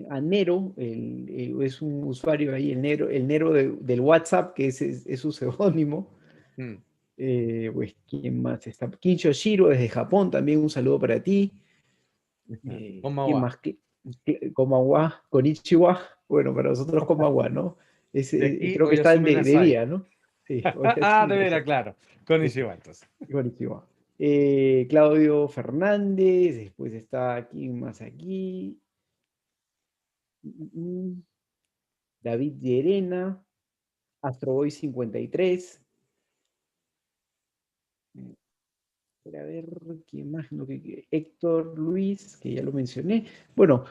Speaker 3: A Nero, es un usuario ahí, el Nero del WhatsApp, que es su seudónimo. Pues, ¿quién más está? Kincho Shiro desde Japón, también un saludo para ti. ¿Quién más? Komawa, Konichiwa. Bueno, para nosotros Komawa, ¿no? Creo que están de día, ¿no? Sí,
Speaker 2: de veras, claro. Konnichiwa, entonces.
Speaker 3: Konnichiwa. Claudio Fernández, después está, ¿quién más aquí? David Llerena, Astroboy 53. A ver, ¿quién más? Héctor Luis, que ya lo mencioné. Bueno,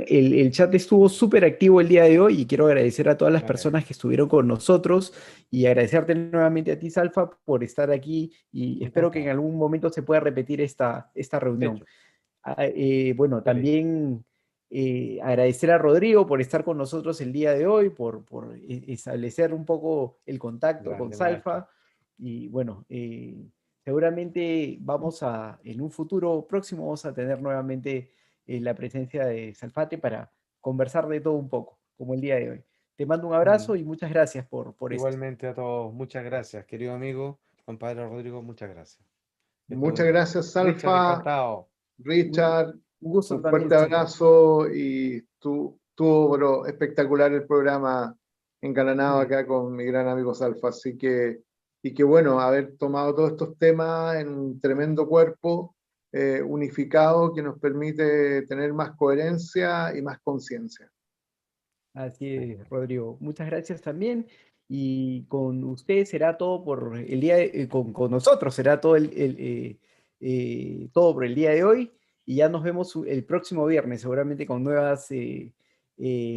Speaker 3: el chat estuvo súper activo el día de hoy y quiero agradecer a todas las personas que estuvieron con nosotros y agradecerte nuevamente a ti, Salfa, por estar aquí y espero que en algún momento se pueda repetir esta reunión. Bueno, también agradecer a Rodrigo por estar con nosotros el día de hoy, por establecer un poco el contacto con Salfa. Y bueno, seguramente en un futuro próximo vamos a tener nuevamente la presencia de Salfate para conversar de todo un poco, como el día de hoy. Te mando un abrazo y muchas gracias por esto.
Speaker 2: Igualmente a todos, muchas gracias, querido amigo, compadre Rodrigo, muchas gracias.
Speaker 1: Muchas gracias, Salfa. Richard,
Speaker 3: un gusto
Speaker 1: un
Speaker 3: también,
Speaker 1: fuerte abrazo y estuvo espectacular el programa engalanado acá con mi gran amigo Salfa, así que bueno, haber tomado todos estos temas en un tremendo cuerpo unificado que nos permite tener más coherencia y más conciencia.
Speaker 3: Así es, Rodrigo. Muchas gracias también. Y con usted será todo por el día con nosotros será todo todo por el día de hoy. Y ya nos vemos el próximo viernes, seguramente con nuevas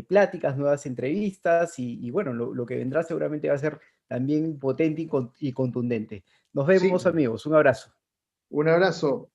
Speaker 3: pláticas, nuevas entrevistas. Y bueno, lo que vendrá seguramente va a ser también potente y contundente. Nos vemos, amigos. Un abrazo.
Speaker 1: Un abrazo.